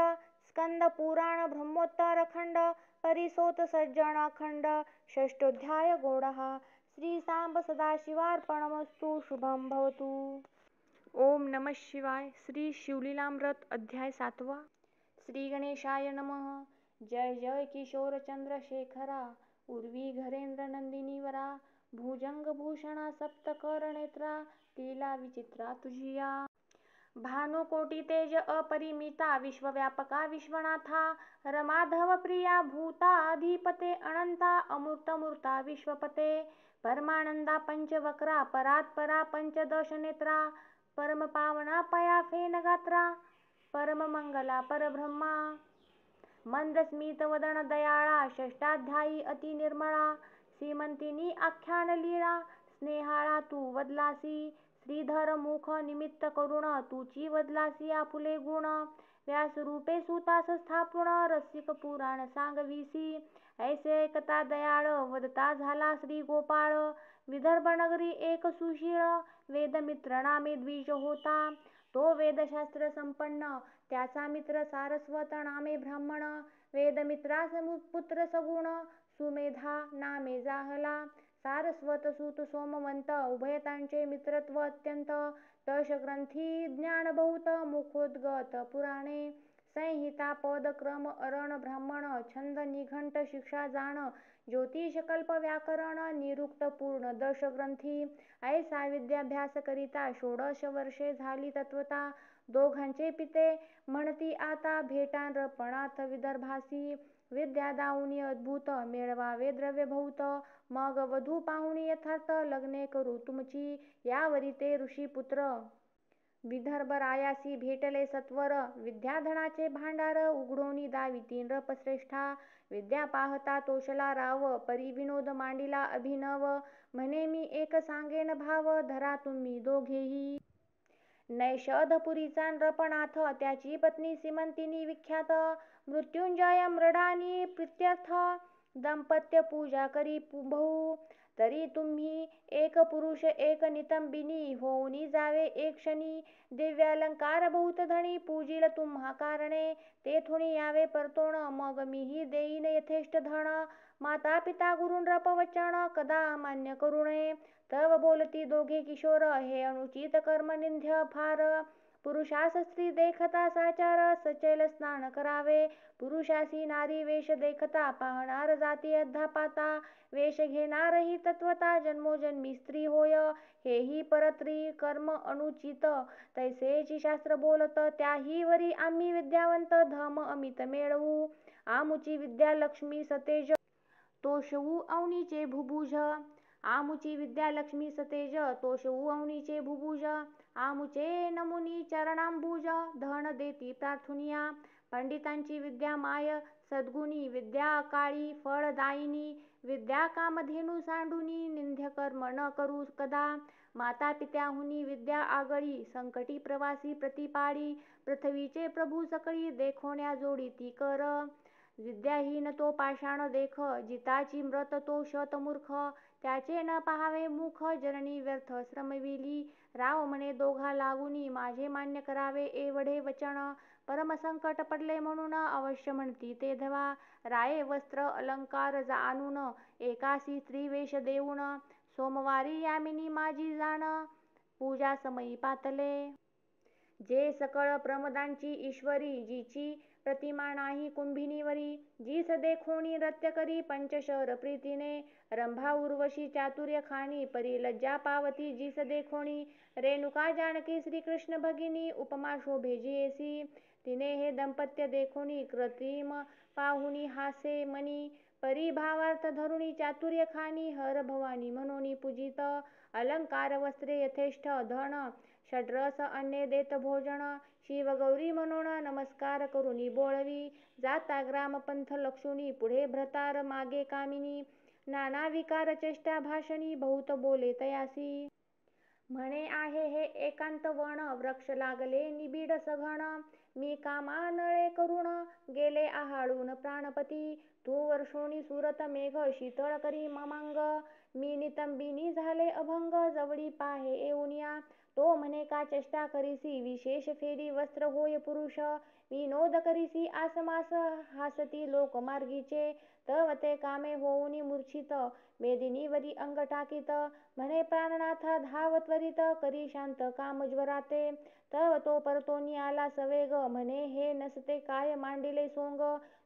स्कंद पुराण ब्रह्मोत्तर खंड परिसोत सज्जन अखंड षष्टोध्याय गौडः श्री सांब सदाशिवार्पणमस्तु शुभम भवतु. ओम नमः शिवाय. श्री शिवलीलामृत अध्याय 7. श्री गणेशाय नमः. जय जय किशोर चंद्रशेखरा उर्वी घरेंद्र नंदिनीवरा भुजंग भूषणा सप्तकर नेत्रा लीला विचित्रा तुझिया भानुकोटी तेज अपरिमिता विश्वव्यापका विश्वनाथा रमाधव प्रिया भूता अधिपते अनंता अमूर्तमूर्ता विश्वपते परमानंदा पंचवक्रा परात्परा पंचदश नेत्रा परमपावना पया फेनगात्रा परममंगला परब्रह्मा मंदस्मित वदन दयाळा षष्टाध्यायी अति निर्मळा सीमंतिनी आख्यान लीळा स्नेहाळा तू वदलासी श्रीधर मुख निमित्त करुण तुची वदलासी आपुले गुण व्यासरूपे सुतास स्थापुण रसिक पुराण सांगविसी ऐसे ऐकता दयाळ वदता झाला श्री गोपाळ विदर्भ नगरी एक सुशीळ वेदमित्र नामे द्विज होता तो वेदशास्त्र संपन्न त्याचा मित्र सारस्वत नामे ब्राह्मण वेदमित्रास पुत्र सगुण सुमेधा नामे जाहला सारस्वत सुत सोमवंत उभयतांचे मित्रत्व अत्यंत दशग्रंथी ज्ञान बहुत मुखोद्गत पुराणे संहिता पद क्रम अरण ब्राह्मण छंद निघंट शिक्षा जाण ज्योतिष कल्प व्याकरण निरुक्त पूर्ण दशग्रंथी ऐसा विद्याभ्यास करिता 16 वर्षे झाली तत्वता दोघांचे पिते म्हणती आता भेटांरपणात विदर्भासी विद्या दाऊनी अद्भुत मिळवावे द्रव्य बहुत मग वधू पाहुणी यथार्थ लग्ने करू तुमची यावरी ते ऋषीपुत्र विदर्भ रायासी भेटले सत्वर विद्याधनाचे भांडार उघडोनी दाविती नृपश्रेष्ठा विद्या पाहता तोषला राव परी विनोद मांडिला अभिनव म्हणे मी एक सांगेन भाव धरा तुम्ही दोघेही नैषधपुरीचा नृपनाथ त्याची पत्नी सीमंतिनी विख्यात मृत्युंजय मृडानी प्रीत्यर्थ दाम्पत्य पूजा करी बहु तरी तुम्ही एक पुरुष एक नितंबिनी होऊनी जावे एक क्षणी दिव्यालंकार बहुत धनी पूजिल तुम्हा कारणे तेथुनी यावे परतोण मग मीही देईन यथेष्ट धन माता पिता गुरु नृपवचन कदा मान्य करू नये तव बोलती दोघे किशोर हे अनुचित कर्म निंद्य फार पुरुषास स्त्री देखता साचार सचैल स्नान करावे पुरुषासी नारी वेश देखता पाहणार जाती अध्यापाता वेश घेणार ही तत्वता जन्मोजन्मी स्त्री होय हेही परत्री कर्म अनुचित तैसेची शास्त्र बोलत त्याही वरी आम्ही विद्यावंत धम अमित मिळवू आमुची विद्या लक्ष्मी सतेज तोषवू अवनीचे भुभुज आमुची विद्या लक्ष्मी सतेज तोषवू अवनीचे भुभुज आमुचे नमुनी चरणांबुज धन देती प्रार्थुनिया पंडितांची विद्या माय सद्गुणी विद्या काळी फळदायिनी विद्या कामधेनु सांडुनी निंद्य कर्म न करू कदा माता पित्याहुनी विद्या आगळी संकटी प्रवासी प्रतिपाळी पृथ्वीचे प्रभू सकळी देखोण्या जोडी ती कर विद्याहीन तो पाषाण देख जिताची मृत तो शतमूर्ख त्याचे न पाहावे मुख जननी व्यर्थ श्रमविली राव म्हणे दोघा लागुनी माझे मान्य करावे एवढे वचन परमसंकट पडले म्हणून अवश्य म्हणती ते धवा राये वस्त्र अलंकार आणून एकासी स्त्रीवेश देऊन सोमवारी यामिनी माझी जाण पूजा समयी पातले जे सकळ प्रमदांची ईश्वरी जिची प्रतिमा नाही कुंभिनीवरी जीस देखोणी नृत्य करी पंचशर प्रीतीने रंभा उर्वशी चातुर्य खाणी परी लज्जा पावती जीस देखोणी रेणुका जानकी श्रीकृष्ण भगिनी उपमा शोभे जियेसी तिने हे दंपत्य देखोणी कृत्रिम पाहुणी हासे मनी परी भावार्थ धरुणी चातुर्य खाणी हर भवानी म्हणून पूजित अलंकार वस्त्रे यथेष्ट धन षड्रस अन्य देत भोजन शिवगौरी म्हणून नमस्कार करुनी बोळवी जाता ग्रामपंथ लक्षुनी पुढे भ्रतार मागे कामिनी नाना विकार चेष्टा भाषणी बहुत बोले तयासी म्हणे आहे हे एकांत वन वृक्ष लागले निबिड सघन मी कामा नळे करुण गेले आहाळून प्राणपती. तू वर्षोनी सुरत मेघ शीतळ करी ममांग. मी नितंबिनी झाले अभंग जवळी पाहे येऊनिया. तो म्हणे का चेष्टा करीसी विशेष फेरी वस्त्र होय पुरुष. विनोद करीसी आसमास हासती लोक मार्गीचे. तव ते कामे होऊनी मूर्छित मेदिनीवरी अंग टाकीत. म्हणे प्राणनाथा धाव त्वरित करी शांत कामज्वराते. तव तो परतोनी आला सवेग म्हणे हे नसते काय मांडिले सोंग.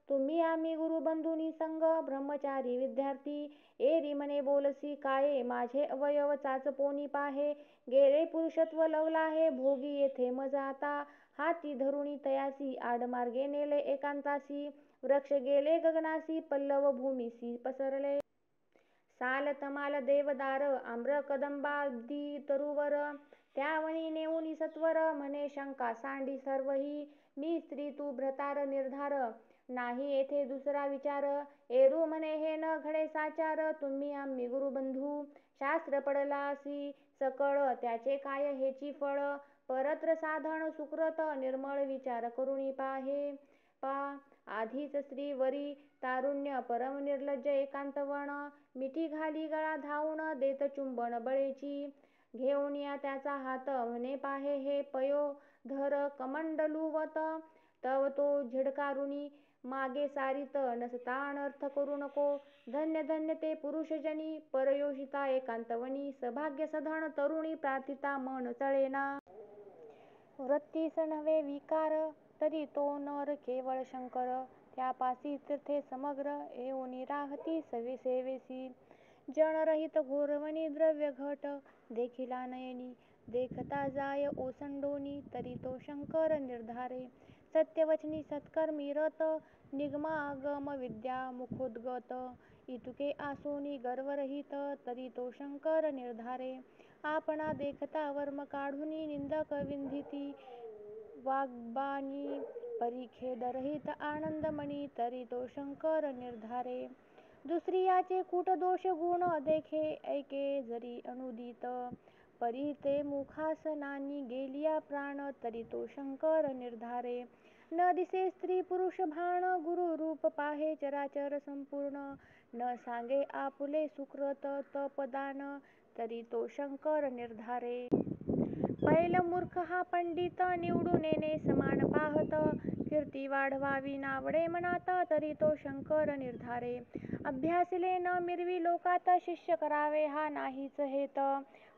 तुम्ही आम्ही गुरुबंधुनी संग ब्रह्मचारी विद्यार्थी. एरी म्हणे बोलसी काये माझे अवयव चाचपोनी पाहे. गेले पुरुषत्व लवलाहे भोगी येथे मज आता. हाती धरुणी तयासी आडमार्गे नेले एकांतासी. वृक्ष गेले गगनासी पल्लव भूमीसी पसरले. साल तमाल देवदार आम्र कदंबादी तरुवर. त्यावनी नेऊनी सत्वर म्हणे शंका सांडी सर्वही. मी स्त्री तू भ्रतार निर्धार नाही येथे दुसरा विचार. एरू म्हणे हे न घडे साचार तुम्ही आम्ही गुरुबंधू. शास्त्र पडलासी सकळ त्याचे काय हेची फळ. परत्र साधन सुकृत निर्मळ विचार करुणी पाहे. आधीच स्त्रीवरी तारुण्य परम निर्लज्ज एकांतवण. मिठी घाली गळा धावून देत चुंबन बळेची. घेऊन या त्याचा हात म्हणे पाहे हे पयोधर कमंडलूवत. तव तो झिडकारुणी मागे सारित नसता अनर्थ करू नको. धन्य धन्य ते पुरुषजनी परयोषिता एकांतवनी. सभाग्य सधन तरुणी प्रार्थिता मन चळेना. वृत्तीस नव्हे विकार तरी तो नर केवळ शंकर. त्यापासी तीर्थे समग्र येऊनी राहती सेवेसी. जनरहित घोरवणी द्रव्य घट देखिला नयनी. देखता जाय ओसंडोनी तरी तो शंकर निर्धारे. सत्यवचनी सत्कर्मी रत निगमागम विद्या मुखोद्गत. इतुके आसोनी गर्वरहित तरी तो शंकर निर्धारे. आपणा देखता वर्म काढुनी निंदक विंधिती. वाग्बाणी परिखेदरहित आनंदमणी तरी तो शंकर निर्धारे. दुसरियाचे कूटदोष गुण देखे ऐके जरी अनुदित. परी ते मुखास नानी गेलिया प्राण तरी तो शंकर निर्धारे. न दिसे स्त्री पुरुष भान गुरुरूप पाहे चराचर संपूर्ण. न सांगे आपुले सुकृत तपदान तरी तो शंकर निर्धारे. पैल मूर्ख हा पंडित निवडून येणे समान पाहत. कीर्ती वाढवावी नावडे मनात तरी तो शंकर निर्धारे. अभ्यासिले न मिरवी लोकात शिष्य करावे हा नाहीच हेत.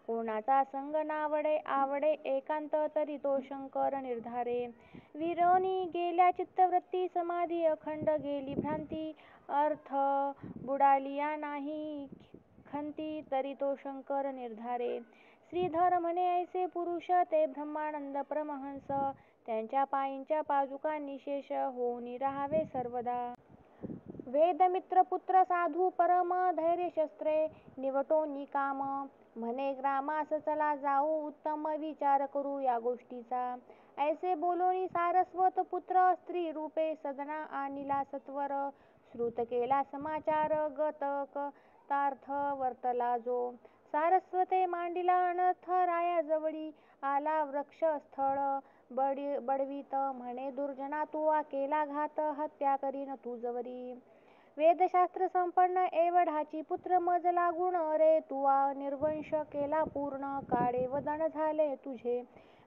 कोणाचा संग नावडे आवडे एकांत तरी तो शंकर निर्धारे. विरोनी गेल्या चित्तवृत्ती समाधी अखंड गेली भ्रांती. अर्थ बुडालिया नाही खंती तरी तो शंकर निर्धारे. श्रीधर म्हणे ऐसे पुरुष ते ब्रह्मानंद परमहंस. त्यांच्या पायींच्या पादुका निशेष होऊनी राहावे सर्वदा. वेदमित्र पुत्र साधू परम धैर्यशस्त्रे निवटोनी काम. म्हणे ग्रामास चला जाऊ उत्तम विचार करू या गोष्टीचा. ऐसे बोलोनी सारस्वत पुत्र स्त्री रूपे सदना आणिला सत्वर. श्रुत केला समाचार गतकतार्थ वर्तला जो. सारस्वते मांडिला अनर्थ रायाजवळी आला वृक्ष स्थळ बळवीत. म्हणे दुर्जना तुवा केला घात हत्या करीन तुझवरी. वेदशास्त्र संपन्न एवढाची पुत्र मज लागून रे. तुवा निर्वंश केला पूर्ण काळे वदन झाले तुझे.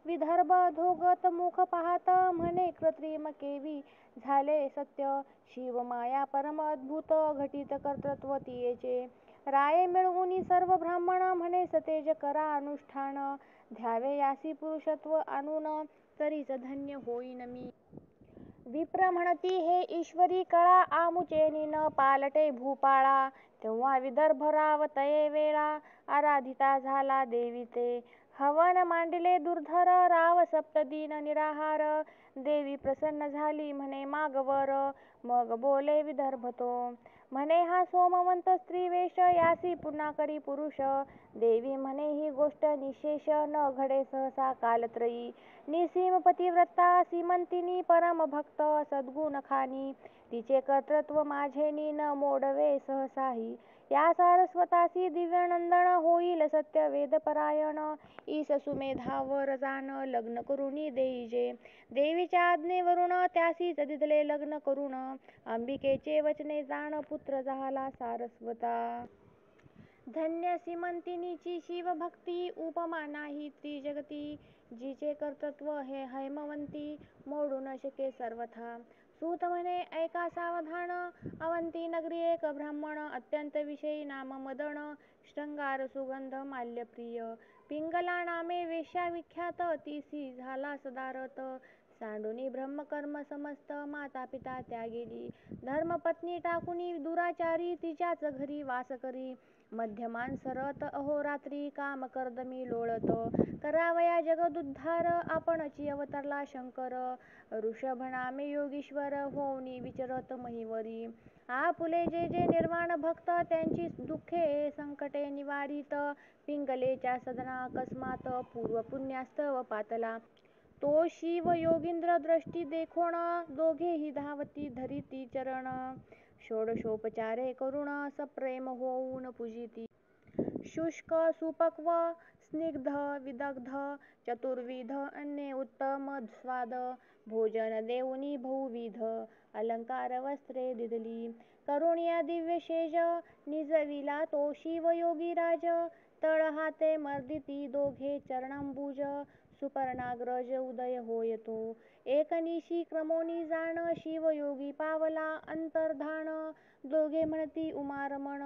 विदर्भ धोगत मुख पाहत म्हणे कृत्रिम केवी झाले सत्य. शिवमाया परम अद्भुत घटित कर्तृत्व तियेचे. राये मिळवुनी सर्व ब्राह्मण म्हणे सतेज करा अनुष्ठान. ध्यावे यासी पुरुषत्व आणून तरीच धन्य होईन मी. विप्र म्हणती हे ईश्वरी कळा आमुचेनी न पालटे भूपाळा. तेव्हा विदर्भ राव तये वेळा आराधिता झाला देवीचे. हवन मांडिले दुर्धर राव सप्तदिन निराहार. देवी प्रसन्न झाली म्हणे मागवर मग बोले विदर्भ तो. म्हणे हा सोमवंत स्त्रीवेश यासी पुन्हा करी पुरुष. देवी म्हणे ही गोष्ट निशेष न घडे सहसा कालत्रयी. निसीम पतिव्रता सीमंतिनी परम भक्त सद्गुण खानी. तिचे कर्तृत्व माझेनी न मोडवे सहसाही. या सारस्वतासी दिव्यनंदन होईल सत्य वेदपरायण. ईस सुमेधावर जाण लग्न करुणी देईजे. देवीच्या आज्ञेवरून त्यासीच दिदले लग्न करून. अंबिकेचे वचने जाण पुत्र झाला सारस्वता. धन्य सीमंतिनीची शिवभक्ती उपमा नाही त्रिजगती. जिचे कर्तृत्व हे हैमवंती मोडू न शके सर्वथा. सूत म्हणे ऐका सावधान अवंती नगरी एक ब्राह्मण. अत्यंत विषयी नाम मदन शृंगार सुगंध माल्यप्रिय. पिंगला नामे वेश्या विख्यात तिसी झाला सदारत. सांडूनी ब्रह्मकर्म समस्त माता पिता त्यागेली. धर्मपत्नी टाकुनी दुराचारी तिच्याच घरी वास करी. मध्यमांसरत अहोरात्री काम कर्दमी लोळत. करावया जगदुद्धार आपणची अवतरला शंकर. ऋषभ नामे योगीश्वर होऊनी विचरत महीवरी. आपुले जे जे निर्वाण भक्त त्यांची दुःखे संकटे निवारित. पिंगलेच्या सदना अकस्मात पूर्व पुण्यास्तव पातला. तो शिव योगींद्र दृष्टी देखोन दोघेही धावती धरिती चरण. षोडशोपचारे करून सप्रेम होऊन पूजिती. शुष्क सुपक्व स्निग्ध विदग्ध चतुर्विध अन्ये उत्तम स्वाद. भोजन देऊनी बहुविध अलंकार वस्त्रे दिधली. करुणिया दिव्य शेज निजविला तो शिव योगीराज. तळ हाते मर्दिती दोघे चरणांबुज. सुपर्णाग्रज उदय होय तो. एकनिशी क्रमोनी जाण शिवयोगी पावला अंतर्धान. दोघे म्हणती उमारमण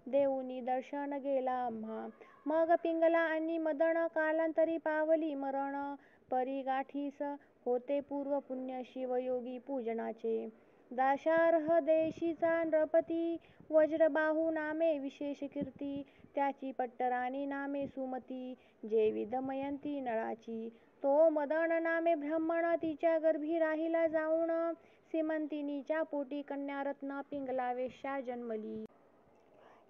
देऊनी दर्शन गेला आम्हा. मग पिंगला आणि मदन कालांतरी पावली मरण. परी गाठीस होते पूर्व पुण्य शिवयोगी पूजनाचे. दाशार्ह देशीचा नृपती वज्रबाहू नामे विशेष कीर्ती. त्याची पट्टराणी नामे सुमती जेवी दमयंती नळाची. तो मदन नामे ब्राह्मण तिच्या गर्भी राहिला जाऊन. सीमंतिनीच्या पोटी कन्यारत्न पिंगला वेश्या जन्मली.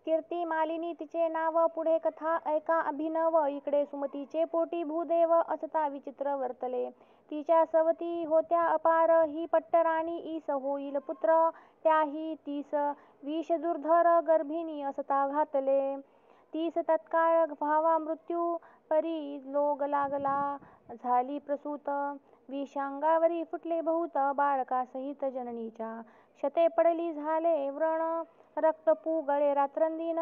कीर्ती मालिनी तिचे नाव पुढे कथा ऐका अभिनव. इकडे सुमतीचे पोटी भूदेव असता विचित्र वर्तले. तिच्या सवती होत्या अपार ही पट्टराणी ईस होईल पुत्र. त्याही तीस विष दुर्धर गर्भिणी असता घातले. तीस तत्काळ व्हावा मृत्यू परी लोग लागला झाली प्रसूत. विषांगावरी फुटले बहुत बाळकासहित जननीच्या. शते पडली झाले व्रण रक्तपू गळे रात्रंदिन.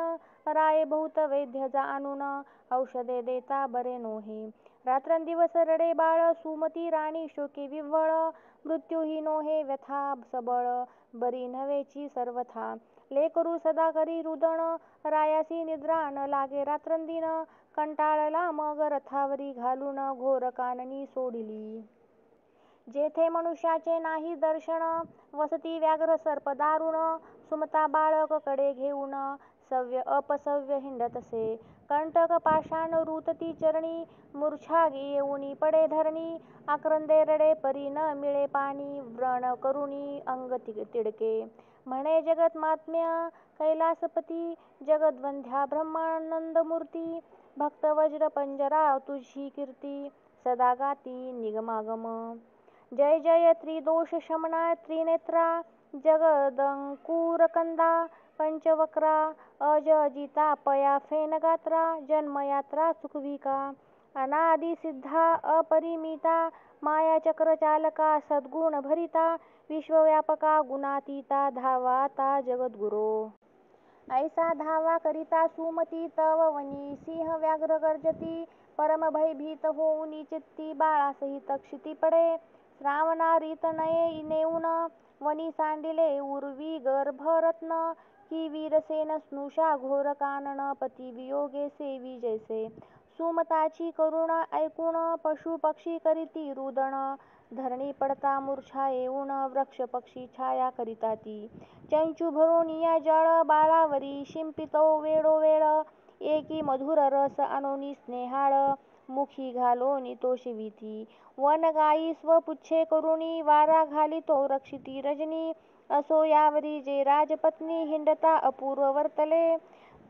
राये बहुत वैद्य जाणून औषधे देता बरे नोहे. रात्रंदिवस रडे बाळ सुमती राणी शोके विव्हळ. मृत्यूही नोहे व्यथा सबळ बरी नव्हेची सर्वथा. लेकरू सदा करी रुदन रायासी निद्रा न लागे रात्रंदिन. कंटाळला मग रथावरी घालून घोर काननी सोडिली. जेथे मनुष्याचे नाही दर्शन वसती व्याघ्र सर्प दारुण. सुमता बाळक कडे घेऊन सव्य अपसव्य हिंडतसे. कंटक पाषाण रुतती चरणी मूर्छा येऊनी पडे धरणी. आक्रंदे रडे परी न मिळे पाणी व्रण करुणी अंग तिडके. म्हणे जगत महात्म्य कैलासपती जगद्वंद्या ब्रह्मानंदमूर्ती. भक्त वज्र पंजरा तुझी कीर्ती सदा गाती निगमागम. जय जय त्रिदोष शमना त्रिनेत्रा जगदंकुरकंदा. पंचवक्रा अजजिता पया फेनगात्रा. जन्मयात्रा सुखविका अनादि सिद्धा अपरिमिता. मायाचक्र चालका सद्गुण भरिता. विश्वव्यापका गुणातीता धावाता जगद्गुरो. ऐसा धावा करिता सुमती तव वनी सिंह व्याघ्र गर्जती. परम भयभीत होऊनी चित्ती बाळासहित क्षिती पडे. श्रावणारीत नये नेऊन वनी सांडिले उर्वी गर्भरत्न. की वीरसेन स्नुषा घोर कानन पती वियोगे सेवी जैसे. सुमताची करुणा ऐकून पशु पक्षी करीती रुदन. धरणी पडता मूर्छा येऊन वृक्ष पक्षी छाया करिता ती. चंचू भरोनिया जळ बाळावरी शिंपितो वेळोवेळ. एकी मधुर रस अनोनी स्नेहाळ मुखी घालोनी तोषविती वनगाई स्वपुच्छे करुणी वारा घालितो रक्षिती रजनी असो यावरी जे राजपत्नी हिंडता अपूर्व वर्तले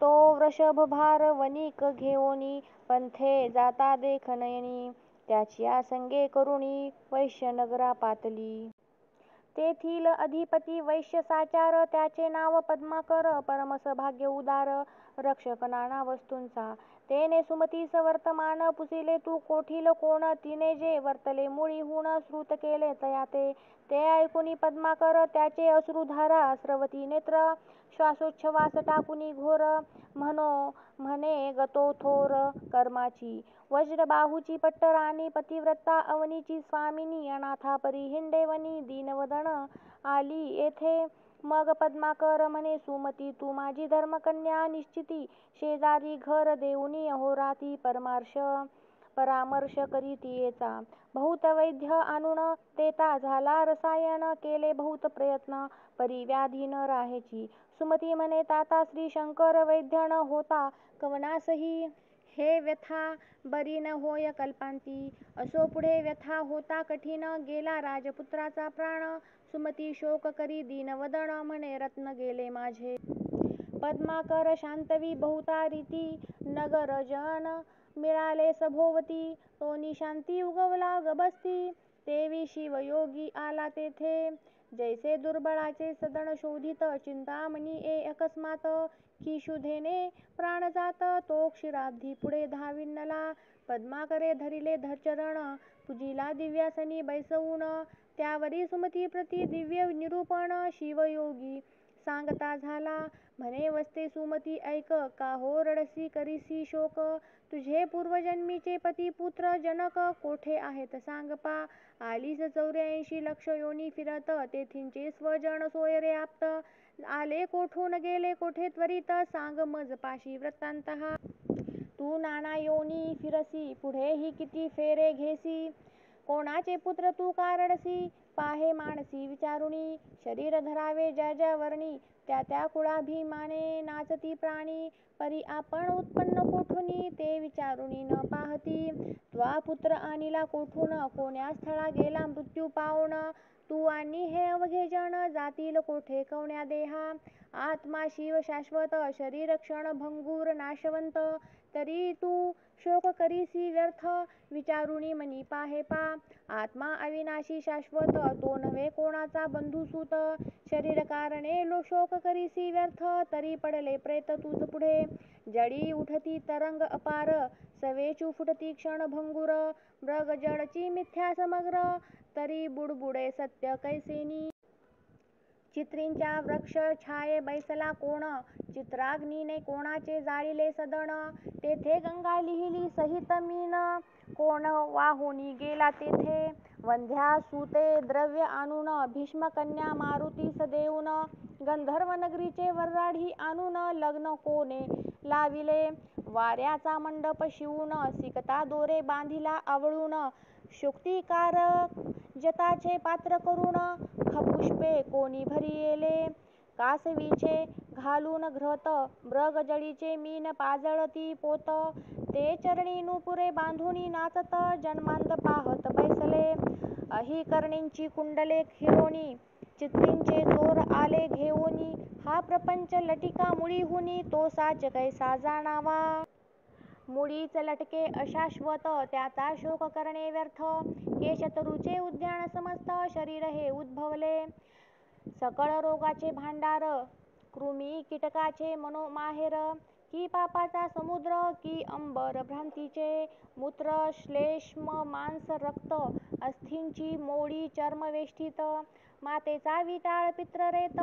तो वृषभभार वनिक घेऊनी पंथे जाता देख नयनी त्याच्या संगे करुणी वैश्यनगरा पातली तेथील अधिपती वैश्य साचार त्याचे नाव पद्माकर परमस भाग्य उदार रक्षक नाना वस्तूंचा तेने सुमतीस वर्तमान पुसिले तू कोठील कोण तिने जे वर्तले मुळीहून श्रुत केले तया ते ऐकुनी पद्माकर त्याचे अश्रुधारा स्रवती नेत्र श्वासोच्छवास टाकुनी घोर म्हणे गतो थोर कर्माची वज्रबाहूची पट्टराणी पतिव्रता अवनीची स्वामिनी अनाथा परी हिंडेवनी दीनवदन आली येथे मग पद्माकर म्हणे सुमती तू माझी धर्मकन्या निश्चिती शेजारी घर देऊनी अहोराती परामर्श करीतीयेचा बहुत वैद्य आणून देता झाला रसायन केले बहुत प्रयत्न परी व्याधी न राहेची सुमती म्हणे ताता श्री शंकर वैद्य न होता कवनासही हे व्यथा बरी न होय कल्पांती असो पुढे व्यथा होता कठीण गेला राजपुत्राचा प्राण सुमती शोक करी दीनवदन म्हणे रत्न गेले माझे पद्माकर शांतवी बहुता रीती नगरजन मिळाले सभोवती तो निशांती उगवला गबसती तेवी शिवयोगी आला तेथे जैसे दुर्बळाचे सदन शोधित चिंतामणी अकस्मात की शुधेने प्राण जात तो क्षीराब्धी पुढे धाविनला पद्माकरे धरिले धरचरण पूजिला दिव्यासनी बैसवून त्यावरी सुमती प्रति दिव्य निरूपण शिवयोगी सांगता झाला म्हणे वस्ते सुमती ऐक का हो रडसी करीसी शोक तुझे पूर्वजन्मीचे पती पुत्र जनक कोठे आहेत सांग पा आलीस 84 लक्ष योनी फिरत तेथींचे स्वजन सोय रे आप्त आले कोठून गेले कोठे त्वरित सांग मज पाशी वृत्तांत हा तू नाना योनी फिरसी पुढेही किती फेरे घेसी कोणाचे पुत्र तू का रडसी पाहे मानसी विचारुनी शरीर धरावे ज्या ज्या वर्णी त्या कुळाभिमाने नाचती प्राणी परी आपण उत्पन्न कोठुनी ते विचारुनी न पाहती त्वा पुत्र आणिला कोठून कोण्या स्थळा गेला मृत्यू पावून तू आणि हे अवघे जण जातील कोठे कवण्या देहा आत्मा शिव शाश्वत शरीर क्षण भंगूर नाशवंत तरी तू शोक करीसी व्यर्थ विचारुनी मनी पाहे पा आत्मा अविनाशी शाश्वत तो नव्हे कोणाचा बंधुसूत शरीर कारणे शोक करीसी व्यर्थ तरी पडले प्रेत तुझ पुढे जडी उठती तरंग अपार सवेचू फुटती क्षण भंगुर मृग जडची मिथ्या समग्र तरी बुडबुडे सत्य कैसेनी चित्रींच्या वृक्ष छाये बैसला कोण चित्राग्नीने कोणाचे जाळिले सदन तेथे गंगा लिहिली सहित मीन कोण वाहुनी गेला तेथे वंध्या सुते द्रव्य आणून भीष्म कन्या मारुतीस देऊन गंधर्व नगरीचे वऱ्हाडी आणून लग्न कोणे लाविले वाऱ्याचा मंडप शिवून सिकता दोरे बांधिला आवळून शुक्तिकार जताचे पात्र करून खपुष्पे कोणी भरियेले कासवीचे घालून घ्रत मृग जडीचे मीन पाजळती पोत ते चरणी नुपुरे बांधुनी नाचत जन्मांत पाहत बैसले अहिकर्णींची कुंडले हिरोनी चित्रींचे चोर आले घेऊनी हा प्रपंच लटिका मुळीहुनी तो साच कैसा जाणावा मुळीच लटके अशाश्वत त्याचा शोक करणे व्यर्थ केशतरूचे उद्यान समस्त शरीर हे उद्भवले सकळ रोगाचे भांडार कृमी कीटकाचे मनोमाहेर की पापाचा समुद्र की अंबर भ्रांतीचे मूत्र श्लेष्म मांस रक्त अस्थींची मोडी चर्मवेष्टित मातेचा विटाळ पित्ररेत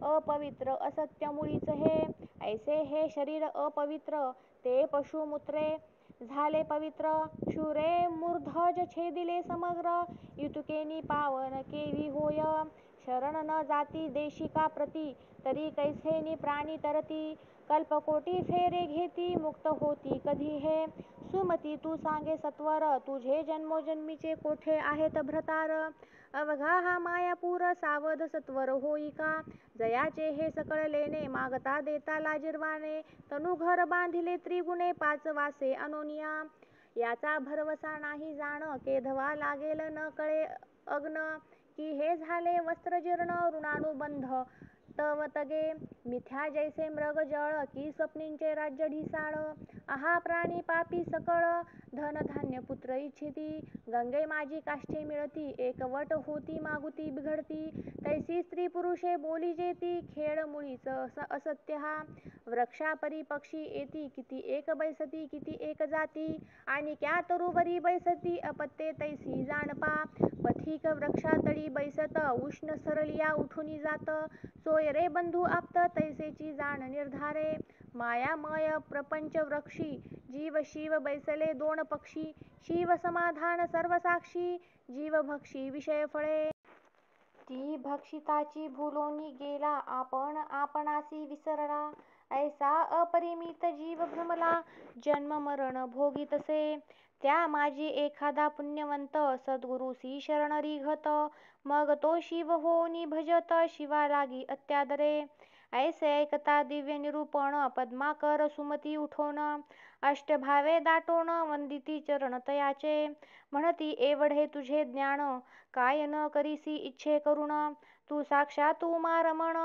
अपवित्र असत्य मुळीच हे ऐसे हे शरीर अपवित्र ते पशुमूत्रे झाले पवित्र क्षुरे मूर्धज छेदिले समग्र युतुकेनी पावन केवी होय शरण न जाती देशिका प्रती तरी कैसेनी प्राणी तरती कल्पकोटी फेरे घेती मुक्त होती कधी हे सुमती तू सांगे सत्वर तुझे जन्मोजन्मीचे कोठे आहेत भ्रतार अवघा हा मायापूर सावध सत्वर होई का जयाचे हे सकळ लेणे मागता देता लाजिरवाने तनु घर बांधिले त्रिगुणे 5 वासे अनोनिया याचा भरवसा नाही जाण, केधवा लागेल न कळे अग्न, की हे झाले वस्त्र जीर्ण ऋणानुबंध तव तगे, मिथ्या जैसे मृग जळ, की स्वप्नींचे राज्य ढिसाळ, आहा प्राणी पापी सकळ, धन धान्य पुत्र इच्छिती, गंगे माझी काष्ठे मिळती, एकवट होती मागुती बिघडती, तैसी स्त्री पुरुषे बोली जेती, खेळ मुळीच असत्य हा, वृक्षा परी पक्षी येती, किती एक बैसती किती एक जाती, आणि क्या तरुवरी बैसती, अपत्ये तैसी जाणपा, पथिक वृक्षातळी बैसत, उष्ण सरलिया उठुनी जात, सोय रे बंधू आप्त, तैसेची जाण निर्धारे, मायामय प्रपंच वृक्षी, जीव शिव बैसले दोन पक्षी, शिव समाधान सर्वसाक्षी, जीव भक्षी विषय फळे, ती भक्षिताची भुलोनी गेला, आपण आपणासी विसरला, ऐसा अपरिमित जीव भ्रमला, जन्म मरण भोगीतसे, त्या माझी एखादा पुण्यवंत, सद्गुरूसी शरण रिघत, मग तो शिव होनी भजत, शिवा लागी अत्यादरे, ऐसे ऐकता दिव्य निरूपण, पद्माकर सुमती उठोन, अष्टभावे दाटोन, वंदिती चरण तयाचे, म्हणती एवढे तुझे ज्ञान, काय न करीसी इच्छे करुण, तू साक्षात उमा रमण,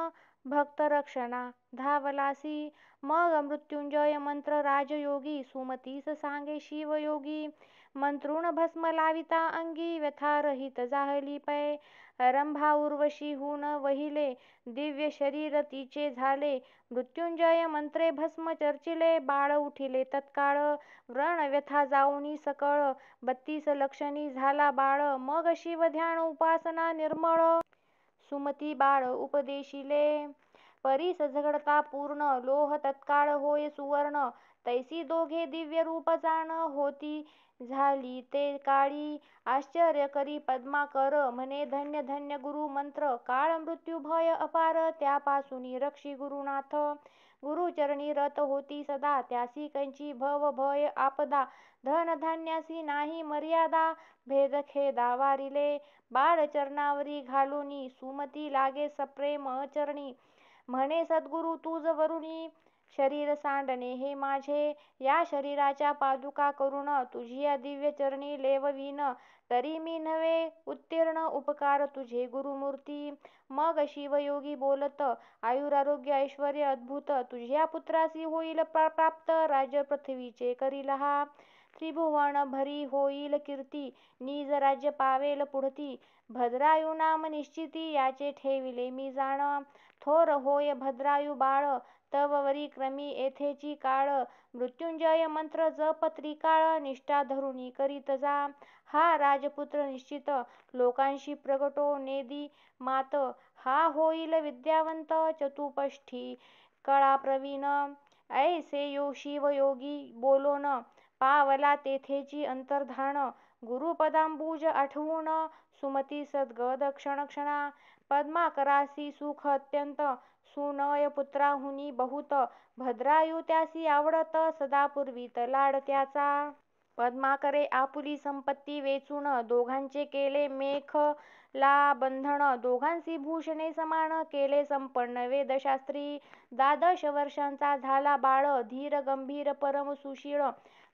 भक्त रक्षणा धावलासी, मग मृत्युंजय मंत्र राजयोगी, सुमतीस सांगे शिवयोगी, मंत्रुण भस्म लाविता अंगी, व्यथारहित जाहली पै, रंभा उर्वशीहून वहिले, दिव्य शरीर तिचे झाले, मृत्युंजय मंत्रे भस्म चर्चिले, बाळ उठिले तत्काळ, व्रण व्यथा जाऊनी सकळ, 32 लक्षणी झाला बाळ, मग शिव ध्यान उपासना निर्मळ, सुमती बाळ उपदेशिले, परीस झगडता पूर्ण, लोह तत्काळ होय सुवर्ण, तैसी दोघे दिव्य रूप जाण, होती झाली ते काळी, आश्चर्य करी पद्माकर, म्हणे धन्य धन्य गुरु मंत्र, काळ मृत्यू भय अपार, त्यापासूनी रक्षी गुरुनाथ, गुरुचरणी रत होती सदा, त्यासी कंची भव भय आपदा, धन धान्यासी नाही मर्यादा, भेद खेदा वारिले, बाळ चरणावरी घालूनी, सुमती लागे सप्रेम चरणी, म्हणे सद्गुरु तुझ वरुणी, शरीर सांडणे हे माझे, या शरीराच्या पादुका करुण, तुझिया दिव्य चरणी लेववीन, तरी मी नव्हे उत्तीर्ण, उपकार तुझे गुरुमूर्ती, मग शिवयोगी बोलत, आयुरारोग्य ऐश्वर्य अद्भुत, तुझ्या पुत्रासी होईल प्राप्त, राज्य पृथ्वीचे करील हा, त्रिभुवन भरी होईल कीर्ती, निज राज्य पावेल पुढती, भद्रायु नाम निश्चिती, याचे ठेविले मी जाण, थोर होय भद्रायु बाळ, तव वरी क्रमी येथेची काळ, मृत्युंजय मंत्र जप त्रिकाळ, निष्ठा धरुनी करीत जा, हा राजपुत्र निश्चित, लोकांशी प्रगटो नेदी मात, हा होईल विद्यावंत, चतुष्पथी कळा प्रवीण, ऐसे शिवयोगी बोलोन, पावला तेथेची अंतर्धान, गुरुपदांबुज आठवून, सुमती सद्गद क्षण क्षणा, पद्माकरासी सुख अत्यंत, सुनय पुत्राहुनी बहुत, भद्रायु त्यासी आवडत, सदा पूर्वीत लाड त्याचा, पद्माकरे आपुली संपत्ती वेचून, दोघांचे केले मेखला बंधन, दोघांसी भूषणे समान, केले संपन्न वेदशास्त्री, 12 वर्षांचा झाला बाळ, धीर गंभीर परम सुशीळ,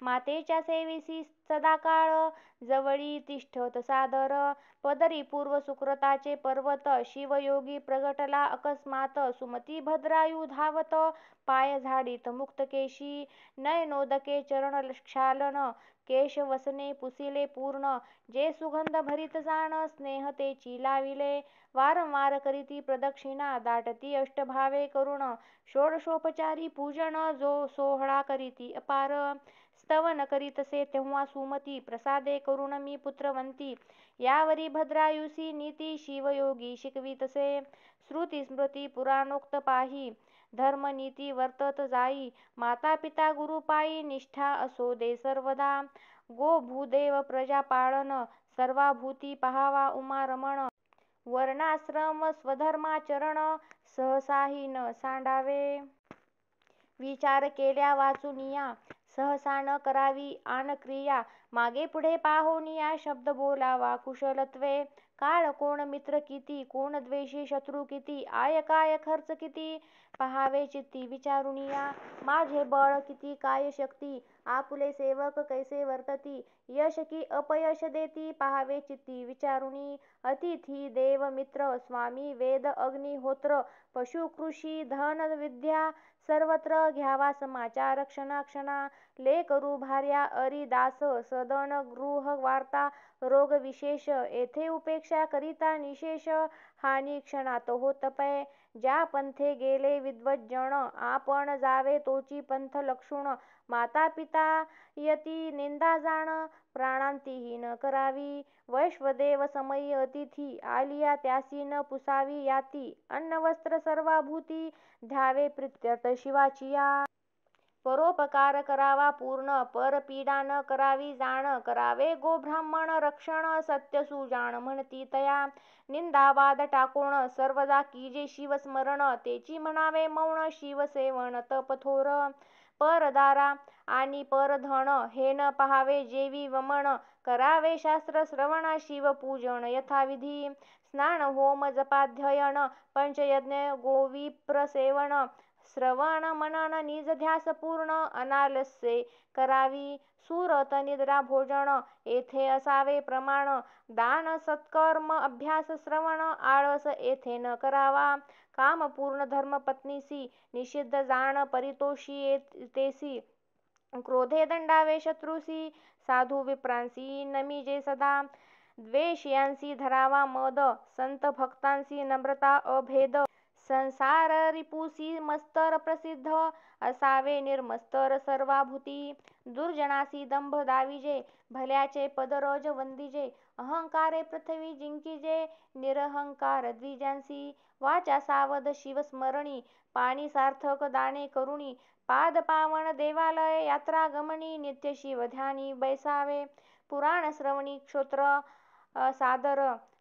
मातेच्या सेविसी सदाकाळ, जवळी तिष्ठत सादर, पदरी पूर्व सुकृताचे पर्वत, शिवयोगी प्रगटला अकस्मात, सुमती भद्रायु धावत, पाय झाडीत मुक्तकेशी, नयनोदके चरण क्षालन, केश वसने पुसिले पूर्ण, जे सुगंध भरीत जाण, स्नेहतेची लाविले, वारंवार करीती प्रदक्षिणा, दाटती अष्टभावे करुण, षोडशोपचारी पूजन, जो सोहळा करीती अपार, स्तवन करीतसे तेव्हा सुमती, प्रसादे करुण मी पुत्रवंती, यावरी भद्रायुसी नीती, शिवयोगी शिकवितसे, श्रुती स्मृती पुराणोक्त पाही, धर्मनीती वर्तत जाई, माता पिता गुरु पायी, निष्ठा असो दे सर्वदा, गो भूदेव प्रजा पाळन, सर्वाभूती पहावा उमा रमण, वर्णाश्रम स्वधर्माचरण, सहसाही न सांडावे, विचार केल्या वाचुनिया, सहसा न करावी आन क्रिया, मागे पुढे पाहोनिया, शब्द बोलावा कुशलत्वे, काळ कोण मित्र किती, कोण द्वेषी शत्रू किती, आय काय खर्च किती, पहावे चित्ती विचारुनिया, माझे बळ किती काय शक्ती, आपुले सेवक कैसे वर्तती, यश की अपयश देती, पाहावे चित्ती विचारुनी. अतिथी देव मित्र स्वामी वेद अग्निहोत्र, पशु कृषी धन विद्या, सर्वत्र घ्यावा समाचार क्षणाक्षणा. लेकरू भार्या अरी दास, सदन गृह वार्ता, रोग विशेष, येथे उपेक्षा करिता निशेष. हानी क्षणात होत पै, ज्या पंथे गेले विद्वज्जन, आपण जावे तोची पंथ लक्षुण. माता पिता यती निंदा जाण, प्राणांतीही न करावी. वैश्वदेव समयी अतिथी, आलिया त्यासी न पुसावी याती. अन्न वस्त्र सर्वाभूती, ध्यावे प्रीत्यर्थ शिवाचिया. परोपकार करावा पूर्ण, परपीडा न करावी जाण. करावे गो ब्राह्मण रक्षण, सत्य सुजाण म्हणती तया. निंदावाद टाकून सर्वदा कीजे शिवस्मरण, तेची म्हणावे मौन शिवसेवन तप थोर. परदारा आणि परधन हे न पहावे जेवी वमन, करावे शास्त्र श्रवण शिवपूजन यथाविधी. स्नान होम जपाध्ययन, पंचयज्ञ गोविप्रसेवन, श्रवण मनन निज ध्यास पूर्ण, अनालस्ये करावी. सुरत निद्रा भोजन, येथे असावे प्रमाण. दान सत्कर्म अभ्यास श्रवण, आळस येथे न करावा. कामपूर्ण धर्मपत्नीसी, निषिद्ध जाण परितोषी तेसी. क्रोधे दंडावे शत्रूसी, साधू विप्रांसी नमिजे सदा. द्वेषयांसी धरावा मद, संत भक्तांसी नम्रता अभेद. संसार रिपुसी मत्सर प्रसिद्ध, असावे निर्मत्सर सर्वाभूती. दुर्जनासी दंभ दाविजे, भल्याचे पद रज वंदिजे. अहंकारे पृथ्वी जिंकिजे, निरहंकार द्विजांसी. वाचा सावध शिवस्मरणी, पाणी सार्थक दाने करुणी. पाद पावन देवालय यात्रा गमनी, नित्य शिवध्यानी बैसावे. पुराण श्रवणी श्रोत्र सादर,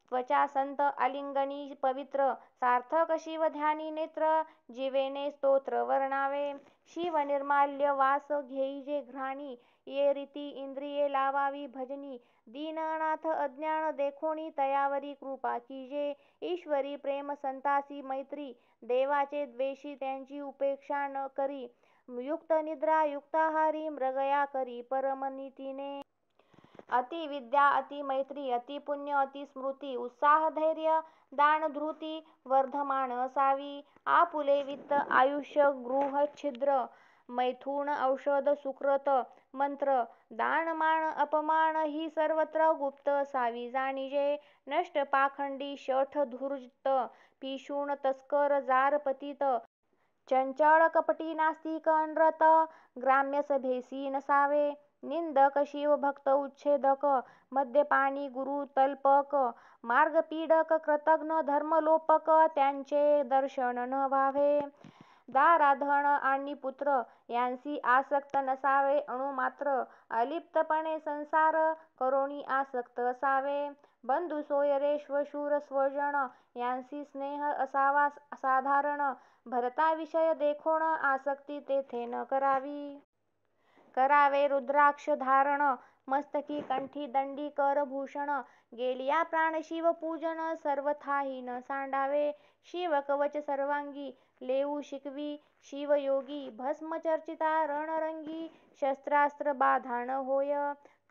त्वचा संत आलिंगनी पवित्र. सार्थक शिवध्यानी नेत्र, जिवेने स्तोत्र वर्णावे. शिव निर्माल्य वास घेईजे घ्राणी, ये रीती इंद्रिये लावावी भजनी. दीन अनाथ अज्ञान देखोनी, तयावरी कृपा कीजे. ईश्वरी प्रेम संतासी मैत्री, देवाचे द्वेषी त्यांची उपेक्षा न करी. युक्त निद्रा युक्ताहारी, मृगया करी परमनीतीने. अति विद्या अति मैत्री, अति पुण्य अति स्मृती. उत्साह धैर्य दान धृती, वर्धमान असावी. आपुले वित्त आयुष्य गृह छिद्र, मैथुन औषध सुकृत मंत्र. दान मान अपमान ही सर्वत्र, गुप्त असावी जाणीजे. नष्ट पाखंडी शठ धूर्त, पिशूण तस्कर जार पतित. चंचळ कपटी नास्तिक अनृत, ग्राम्य सभेसी नसावे. निंदक शिवभक्त उच्छेदक, मद्यपानी गुरु तल्पक. मार्गपीडक कृतघ्न धर्मलोपक, त्यांचे दर्शन न व्हावे. दाराधन आणि पुत्र यांसी आसक्त नसावे अणुमात्र. अलिप्तपणे संसार करोनी आसक्त असावे. बंधू सोयरे श्वशूर स्वजन, यांसी स्नेह असावा साधारण. भरता विषय देखोन, आसक्ती तेथे न करावी. करावे रुद्राक्ष धारण, मस्तकी कंठी दंडी करभूषण. गेलिया प्राण शिवपूजन, सर्वथाही न सांडावे. शिवकवच सर्वांगी, लेऊ शिकवी शिवयोगी. भस्म चर्चिता रणरंगी, शस्त्रास्त्र बाधा न होय.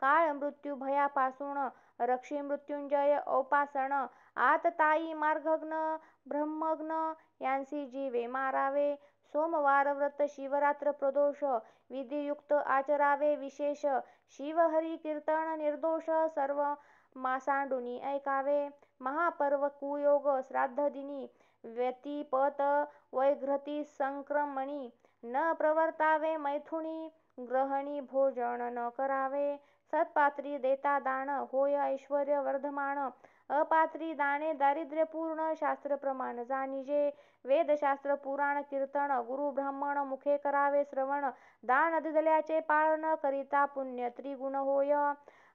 काळ मृत्यू भयापासून, रक्षी मृत्युंजय औपासण. आततायी मार्गघ्न ब्रह्मघ्न, यांसी जीवे मारावे. सोमवार व्रत शिवरात्र प्रदोष, विधियुक्त आचरावे विशेष. शिवहरी कीर्तन निर्दोष, सर्व सांडूनी ऐकावे. महापर्व कुयोग श्राद्धदिनी, व्यतिपत वैघ्रती संक्रमणी. न प्रवर्तावे मैथुनी, ग्रहणी भोजन न करावे. सत्पात्री देता दान, होय ऐश्वर्य वर्धमान. अपात्री दाने दारिद्र्यपूर्ण, शास्त्र प्रमाण जाणीजे. वेदशास्त्र पुराण कीर्तन, गुरु ब्राह्मण मुखे करावे श्रवण. दान दिल्याचे पाळन, करिता पुण्य त्रिगुण होय.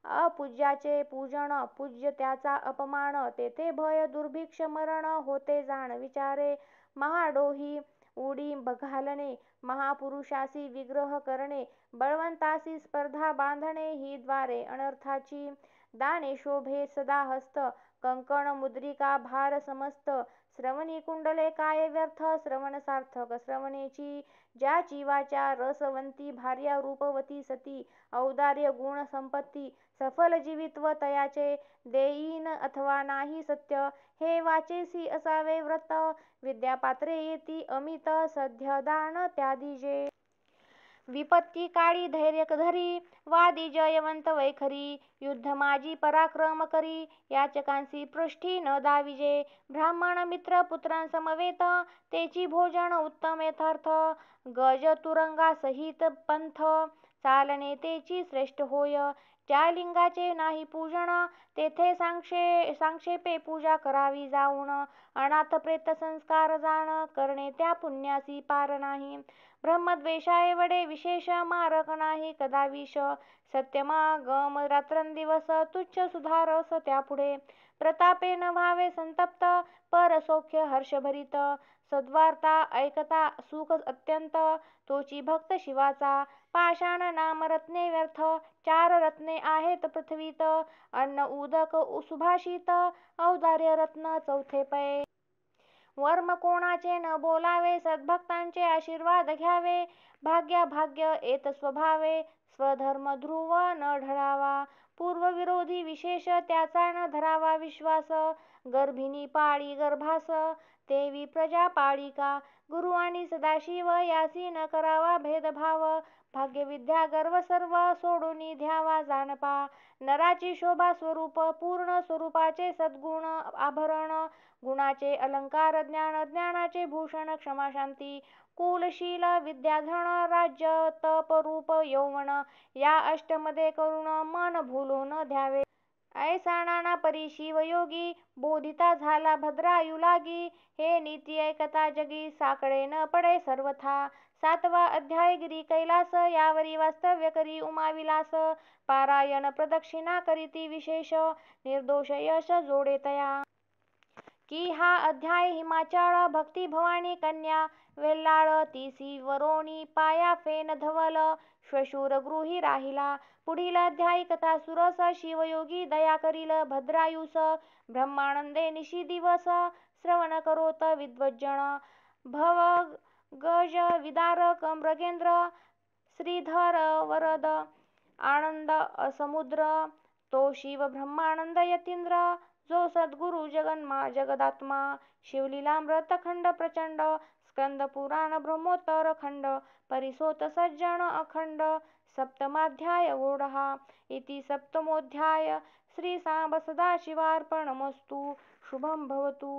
अपूज्याचे पूजन, पूज्य त्याचा अपमान. तेथे भय दुर्भिक्ष मरण, होते जाण विचारे. महाडोही उडी घालणे, महापुरुषासी विग्रह करणे. बळवंतासी स्पर्धा बांधणे, ही द्वारे अनर्थाची. दाने शोभे सदा हस्त, कंकण मुद्रिका भार समस्त. श्रवणी कुंडले काय व्यर्थ श्रवण सार्थक श्रवणेची ज्याची वाचा रसवंती भार्या रूपवती सती औदार्य गुण संपत्ती सफल जीवित्व तयाचे देईन अथवा नाही सत्य हे वाचेसी असावे व्रत विद्यापात्रे येती अमित सध्य दान त्यादिजे विपत्ती काळी धैर्य धरी वादी जयवंत वैखरी युद्ध माझी पराक्रम करी याचकांसी पृष्ठी न दाविजे ब्राह्मण मित्र पुत्रांसमवेत तेची भोजन उत्तम यथार्थ गज तुरंगा सहित पंथ चालणे तेची श्रेष्ठ होय ज्या लिंगाचे नाही पूजन तेथे सांक्षेपे पूजा करावी जाऊन अनाथ प्रेत संस्कार जाण करणे त्या पुण्यासी पार नाही ब्रह्मद्वेषा एवढे विशेष मारक नाही कदा विष सत्यमागम रात्रंदिवस तुच्छ सुधारस त्यापुढे प्रतापे न व्हावे संतप्त परसौख्य हर्षभरित सद्वार्ता ऐकता सुख अत्यंत तोची भक्त शिवाचा पाषाण नाम रत्ने व्यर्थ चार रत्ने आहेत पृथ्वीत अन्न उदक सुभाषित औदार्य रत्न चौथे पै वर्म कोणाचे न बोलावे सद्भक्तांचे आशीर्वाद घ्यावे भाग्य येत स्वभावे स्वधर्म ध्रुव न ढळावा पूर्वविरोधी विशेष त्याचा न धरावा विश्वास गर्भिणी पाळी गर्भास देवी प्रजा पाळिका गुरु आणि सदाशिव यासी न करावा भेदभाव भाग्यविद्या गर्व सर्व सोडून ध्यावा जानपा नराची शोभा स्वरूप पूर्ण स्वरूपाचे सद्गुण आभरण गुणाचे अलंकार ज्ञानाचे भूषण क्षमा शांती कुलशील विद्याधन राज्य तप रूप यौवन या अष्टमध्ये करुण मन भुलून द्यावे ऐसा नाना परी शिवयोगी बोधिता झाला भद्रायु लागी हे नीती ऐकता जगी साकडे न पडे सर्वथा सातवा अध्याय गिरी कैलास यावरी वास्तव्य करी उमाविलास पारायण प्रदक्षिणा करीती विशेष निर्दोष यश जोडे तया की हा अध्याय हिमाचळ भक्ती भवानी कन्या वेल्लाळ तिसी वरोणी पाया फेन धवल श्वशूर गृही राहिला पुढील अध्यायी कथा सुरस शिवयोगी दया करील भद्रायुस ब्रह्मानंदे निशी दिवस श्रवण करोत विद्वज्जन भव गज विदारक मृगेंद्र श्रीधर वरद आनंद समुद्र तो शिव ब्रह्मानंद यतींद्र जो सद्गुरु जगदात्मा शिवलीलामृत खंड प्रचंड स्कंद पुराण ब्रह्मोत्तर खंड परिसोत सज्जन अखंड सप्तमाध्याय गूढः इति सप्तमोऽध्याय श्री सांब सदाशिवार्पणमस्तु शुभं भवतु।